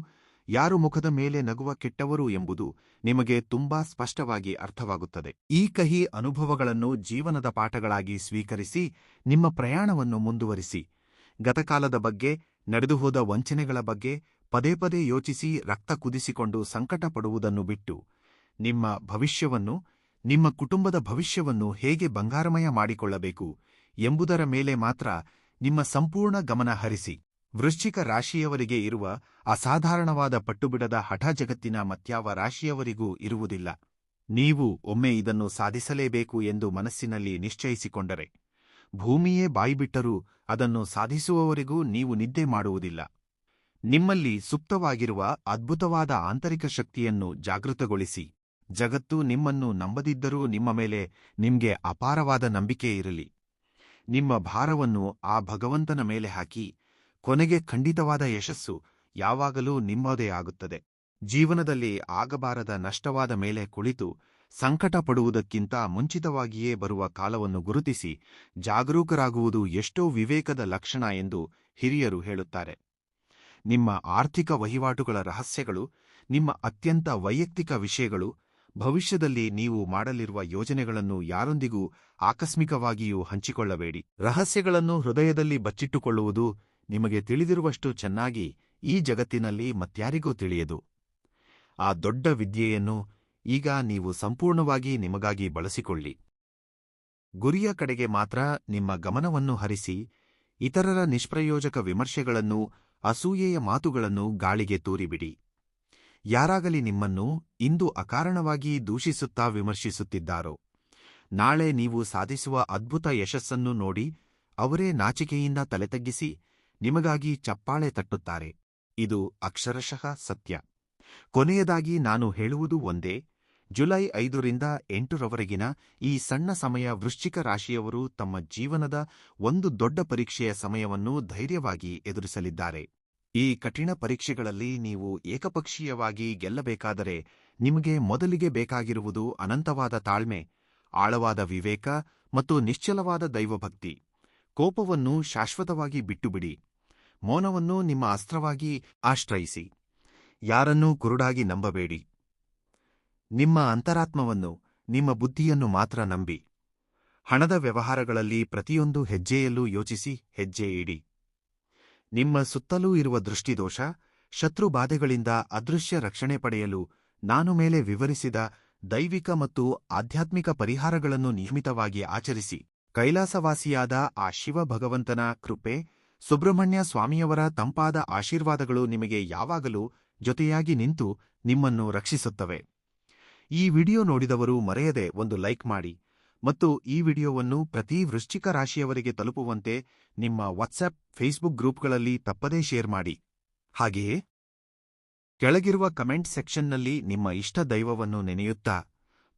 ಯಾರು ಮುಖದ ಮೇಲೆ ನಗುವ ಕೆಟ್ಟವರು ಎಂಬುದು ನಿಮಗೆ ತುಂಬಾ ಸ್ಪಷ್ಟವಾಗಿ ಅರ್ಥವಾಗುತ್ತದೆ. ಈ ಕಹಿ ಅನುಭವಗಳನ್ನು ಜೀವನದ ಪಾಠಗಳಾಗಿ ಸ್ವೀಕರಿಸಿ ನಿಮ್ಮ ಪ್ರಯಾಣವನ್ನು ಮುಂದುವರಿಸಿ. ಗತಕಾಲದ ಬಗ್ಗೆ, ನಡೆದುಹೋದ ವಂಚನೆಗಳ ಬಗ್ಗೆ ಪದೇ ಪದೇ ಯೋಚಿಸಿ ರಕ್ತ ಕುದಿಸಿಕೊಂಡು ಸಂಕಟ ಪಡುವುದನ್ನು ಬಿಟ್ಟು ನಿಮ್ಮ ಭವಿಷ್ಯವನ್ನು, ನಿಮ್ಮ ಕುಟುಂಬದ ಭವಿಷ್ಯವನ್ನು ಹೇಗೆ ಬಂಗಾರಮಯ ಮಾಡಿಕೊಳ್ಳಬೇಕು ಎಂಬುದರ ಮೇಲೆ ಮಾತ್ರ ನಿಮ್ಮ ಸಂಪೂರ್ಣ ಗಮನ ಹರಿಸಿ. ವೃಶ್ಚಿಕ ರಾಶಿಯವರಿಗೆ ಇರುವ ಅಸಾಧಾರಣವಾದ ಪಟ್ಟುಬಿಡದ ಹಠ ಜಗತ್ತಿನ ಮತ್ಯಾವ ರಾಶಿಯವರಿಗೂ ಇರುವುದಿಲ್ಲ. ನೀವು ಒಮ್ಮೆ ಇದನ್ನು ಸಾಧಿಸಲೇಬೇಕು ಎಂದು ಮನಸ್ಸಿನಲ್ಲಿ ನಿಶ್ಚಯಿಸಿಕೊಂಡರೆ, ಭೂಮಿಯೇ ಬಾಯಿಬಿಟ್ಟರೂ ಅದನ್ನು ಸಾಧಿಸುವವರೆಗೂ ನೀವು ನಿದ್ದೆ ಮಾಡುವುದಿಲ್ಲ. ನಿಮ್ಮಲ್ಲಿ ಸುಪ್ತವಾಗಿರುವ ಅದ್ಭುತವಾದ ಆಂತರಿಕ ಶಕ್ತಿಯನ್ನು ಜಾಗೃತಗೊಳಿಸಿ. ಜಗತ್ತು ನಿಮ್ಮನ್ನು ನಂಬದಿದ್ದರೂ ನಿಮ್ಮ ಮೇಲೆ ನಿಮ್ಗೆ ಅಪಾರವಾದ ನಂಬಿಕೆ ಇರಲಿ. ನಿಮ್ಮ ಭಾರವನ್ನು ಆ ಭಗವಂತನ ಮೇಲೆ ಹಾಕಿ. ಕೊನೆಗೆ ಖಂಡಿತವಾದ ಯಶಸ್ಸು ಯಾವಾಗಲೂ ನಿಮ್ಮದೇ ಆಗುತ್ತದೆ. ಜೀವನದಲ್ಲಿ ಆಗಬಾರದ ನಷ್ಟವಾದ ಮೇಲೆ ಕುಳಿತು ಸಂಕಟ ಪಡುವುದಕ್ಕಿಂತ ಮುಂಚಿತವಾಗಿಯೇ ಬರುವ ಕಾಲವನ್ನು ಗುರುತಿಸಿ ಜಾಗರೂಕರಾಗುವುದು ಎಷ್ಟೋ ವಿವೇಕದ ಲಕ್ಷಣ ಎಂದು ಹಿರಿಯರು ಹೇಳುತ್ತಾರೆ. ನಿಮ್ಮ ಆರ್ಥಿಕ ವಹಿವಾಟುಗಳ ರಹಸ್ಯಗಳು, ನಿಮ್ಮ ಅತ್ಯಂತ ವೈಯಕ್ತಿಕ ವಿಷಯಗಳು, ಭವಿಷ್ಯದಲ್ಲಿ ನೀವು ಮಾಡಲಿರುವ ಯೋಜನೆಗಳನ್ನು ಯಾರೊಂದಿಗೂ ಆಕಸ್ಮಿಕವಾಗಿಯೂ ಹಂಚಿಕೊಳ್ಳಬೇಡಿ. ರಹಸ್ಯಗಳನ್ನು ಹೃದಯದಲ್ಲಿ ಬಚ್ಚಿಟ್ಟುಕೊಳ್ಳುವುದು ನಿಮಗೆ ತಿಳಿದಿರುವಷ್ಟು ಚೆನ್ನಾಗಿ ಈ ಜಗತ್ತಿನಲ್ಲಿ ಮತ್ಯಾರಿಗೂ ತಿಳಿಯದು. ಆ ದೊಡ್ಡ ವಿದ್ಯೆಯನ್ನು ಈಗ ನೀವು ಸಂಪೂರ್ಣವಾಗಿ ನಿಮಗಾಗಿ ಬಳಸಿಕೊಳ್ಳಿ. ಗುರಿಯ ಕಡೆಗೆ ಮಾತ್ರ ನಿಮ್ಮ ಗಮನವನ್ನು ಹರಿಸಿ. ಇತರರ ನಿಷ್ಪ್ರಯೋಜಕ ವಿಮರ್ಶೆಗಳನ್ನು, ಅಸೂಯೆಯ ಮಾತುಗಳನ್ನು ಗಾಳಿಗೆ ತೂರಿಬಿಡಿ. ಯಾರಾಗಲಿ ನಿಮ್ಮನ್ನು ಇಂದು ಅಕಾರಣವಾಗಿ ದೂಷಿಸುತ್ತಾ ವಿಮರ್ಶಿಸುತ್ತಿದ್ದಾರೋ, ನಾಳೆ ನೀವು ಸಾಧಿಸುವ ಅದ್ಭುತ ಯಶಸ್ಸನ್ನು ನೋಡಿ ಅವರೇ ನಾಚಿಕೆಯಿಂದ ತಲೆತಗ್ಗಿಸಿ ನಿಮಗಾಗಿ ಚಪ್ಪಾಳೆ ತಟ್ಟುತ್ತಾರೆ. ಇದು ಅಕ್ಷರಶಃ ಸತ್ಯ. ಕೊನೆಯದಾಗಿ ನಾನು ಹೇಳುವುದು ಒಂದೇ. ಜುಲೈ 5ರಿಂದ 8ರವರೆಗಿನ ಈ ಸಣ್ಣ ಸಮಯ ವೃಶ್ಚಿಕ ರಾಶಿಯವರು ತಮ್ಮ ಜೀವನದ ಒಂದು ದೊಡ್ಡ ಪರೀಕ್ಷೆಯ ಸಮಯವನ್ನು ಧೈರ್ಯವಾಗಿ ಎದುರಿಸಲಿದ್ದಾರೆ. ಈ ಕಠಿಣ ಪರೀಕ್ಷೆಗಳಲ್ಲಿ ನೀವು ಏಕಪಕ್ಷೀಯವಾಗಿ ಗೆಲ್ಲಬೇಕಾದರೆ ನಿಮಗೆ ಮೊದಲಿಗೆ ಬೇಕಾಗಿರುವುದು ಅನಂತವಾದ ತಾಳ್ಮೆ, ಆಳವಾದ ವಿವೇಕ ಮತ್ತು ನಿಶ್ಚಲವಾದ ದೈವಭಕ್ತಿ. ಕೋಪವನ್ನು ಶಾಶ್ವತವಾಗಿ ಬಿಟ್ಟುಬಿಡಿ. ಮೌನವನ್ನು ನಿಮ್ಮ ಅಸ್ತ್ರವಾಗಿ ಆಶ್ರಯಿಸಿ. ಯಾರನ್ನೂ ಕುರುಡಾಗಿ ನಂಬಬೇಡಿ. ನಿಮ್ಮ ಅಂತರಾತ್ಮವನ್ನು, ನಿಮ್ಮ ಬುದ್ಧಿಯನ್ನು ಮಾತ್ರ ನಂಬಿ. ಹಣದ ವ್ಯವಹಾರಗಳಲ್ಲಿ ಪ್ರತಿಯೊಂದು ಹೆಜ್ಜೆಯಲ್ಲೂ ಯೋಚಿಸಿ ಹೆಜ್ಜೆ ಇಡಿ. ನಿಮ್ಮ ಸುತ್ತಲೂ ಇರುವ ದೃಷ್ಟಿದೋಷ, ಶತ್ರುಬಾಧೆಗಳಿಂದ ಅದೃಶ್ಯ ರಕ್ಷಣೆ ಪಡೆಯಲು ನಾನು ಮೇಲೆ ವಿವರಿಸಿದ ದೈವಿಕ ಮತ್ತು ಆಧ್ಯಾತ್ಮಿಕ ಪರಿಹಾರಗಳನ್ನು ನಿಯಮಿತವಾಗಿ ಆಚರಿಸಿ. ಕೈಲಾಸವಾಸಿಯಾದ ಆ ಶಿವ ಭಗವಂತನ ಕೃಪೆ, ಸುಬ್ರಹ್ಮಣ್ಯ ಸ್ವಾಮಿಯವರ ತಂಪಾದ ಆಶೀರ್ವಾದಗಳು ನಿಮಗೆ ಯಾವಾಗಲೂ ಜೊತೆಯಾಗಿ ನಿಂತು ನಿಮ್ಮನ್ನು ರಕ್ಷಿಸುತ್ತವೆ. ಈ ವಿಡಿಯೋ ನೋಡಿದವರು ಮರೆಯದೆ ಒಂದು ಲೈಕ್ ಮಾಡಿ ಮತ್ತು ಈ ವಿಡಿಯೋವನ್ನು ಪ್ರತಿ ವೃಶ್ಚಿಕ ರಾಶಿಯವರಿಗೆ ತಲುಪುವಂತೆ ನಿಮ್ಮ ವಾಟ್ಸ್ಆಪ್ ಫೇಸ್ಬುಕ್ ಗ್ರೂಪ್ಗಳಲ್ಲಿ ತಪ್ಪದೇ ಶೇರ್ ಮಾಡಿ. ಹಾಗೆಯೇ ಕೆಳಗಿರುವ ಕಮೆಂಟ್ ಸೆಕ್ಷನ್ನಲ್ಲಿ ನಿಮ್ಮ ಇಷ್ಟ ದೈವವನ್ನು ನೆನೆಯುತ್ತಾ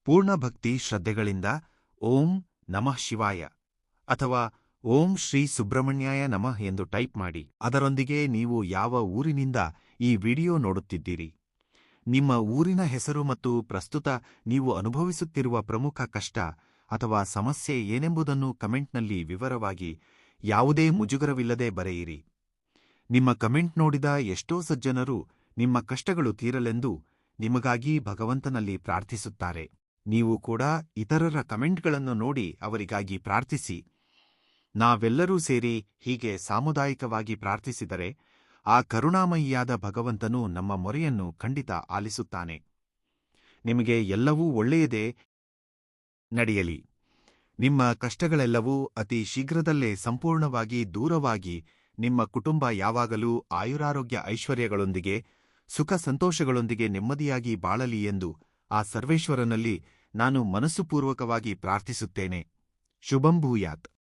ಪೂರ್ಣ ಭಕ್ತಿ ಶ್ರದ್ಧೆಗಳಿಂದ ಓಂ ನಮಃ ಶಿವಾಯ ಅಥವಾ ಓಂ ಶ್ರೀ ಸುಬ್ರಹ್ಮಣ್ಯಾಯ ನಮಃ ಎಂದು ಟೈಪ್ ಮಾಡಿ. ಅದರೊಂದಿಗೆ ನೀವು ಯಾವ ಊರಿನಿಂದ ಈ ವಿಡಿಯೋ ನೋಡುತ್ತಿದ್ದೀರಿ, ನಿಮ್ಮ ಊರಿನ ಹೆಸರು ಮತ್ತು ಪ್ರಸ್ತುತ ನೀವು ಅನುಭವಿಸುತ್ತಿರುವ ಪ್ರಮುಖ ಕಷ್ಟ ಅಥವಾ ಸಮಸ್ಯೆ ಏನೆಂಬುದನ್ನು ಕಮೆಂಟ್ನಲ್ಲಿ ವಿವರವಾಗಿ ಯಾವುದೇ ಮುಜುಗರವಿಲ್ಲದೆ ಬರೆಯಿರಿ. ನಿಮ್ಮ ಕಮೆಂಟ್ ನೋಡಿದ ಎಷ್ಟೋ ಸಜ್ಜನರು ನಿಮ್ಮ ಕಷ್ಟಗಳು ತೀರಲೆಂದು ನಿಮಗಾಗಿ ಭಗವಂತನಲ್ಲಿ ಪ್ರಾರ್ಥಿಸುತ್ತಾರೆ. ನೀವು ಕೂಡ ಇತರರ ಕಮೆಂಟ್ಗಳನ್ನು ನೋಡಿ ಅವರಿಗಾಗಿ ಪ್ರಾರ್ಥಿಸಿ. ನಾವೆಲ್ಲರೂ ಸೇರಿ ಹೀಗೆ ಸಾಮುದಾಯಿಕವಾಗಿ ಪ್ರಾರ್ಥಿಸಿದರೆ ಆ ಕರುಣಾಮಯಿಯಾದ ಭಗವಂತನು ನಮ್ಮ ಮೊರೆಯನ್ನು ಖಂಡಿತ ಆಲಿಸುತ್ತಾನೆ. ನಿಮಗೆ ಎಲ್ಲವೂ ಒಳ್ಳೆಯದೇ ನಡೆಯಲಿ. ನಿಮ್ಮ ಕಷ್ಟಗಳೆಲ್ಲವೂ ಅತಿ ಶೀಘ್ರದಲ್ಲೇ ಸಂಪೂರ್ಣವಾಗಿ ದೂರವಾಗಿ ನಿಮ್ಮ ಕುಟುಂಬ ಯಾವಾಗಲೂ ಆಯುರಾರೋಗ್ಯ ಐಶ್ವರ್ಯಗಳೊಂದಿಗೆ ಸುಖ ಸಂತೋಷಗಳೊಂದಿಗೆ ನೆಮ್ಮದಿಯಾಗಿ ಬಾಳಲಿ ಎಂದು ಆ ಸರ್ವೇಶ್ವರನಲ್ಲಿ ನಾನು ಮನಸ್ಸುಪೂರ್ವಕವಾಗಿ ಪ್ರಾರ್ಥಿಸುತ್ತೇನೆ. ಶುಭಂ ಭೂಯಾತ್.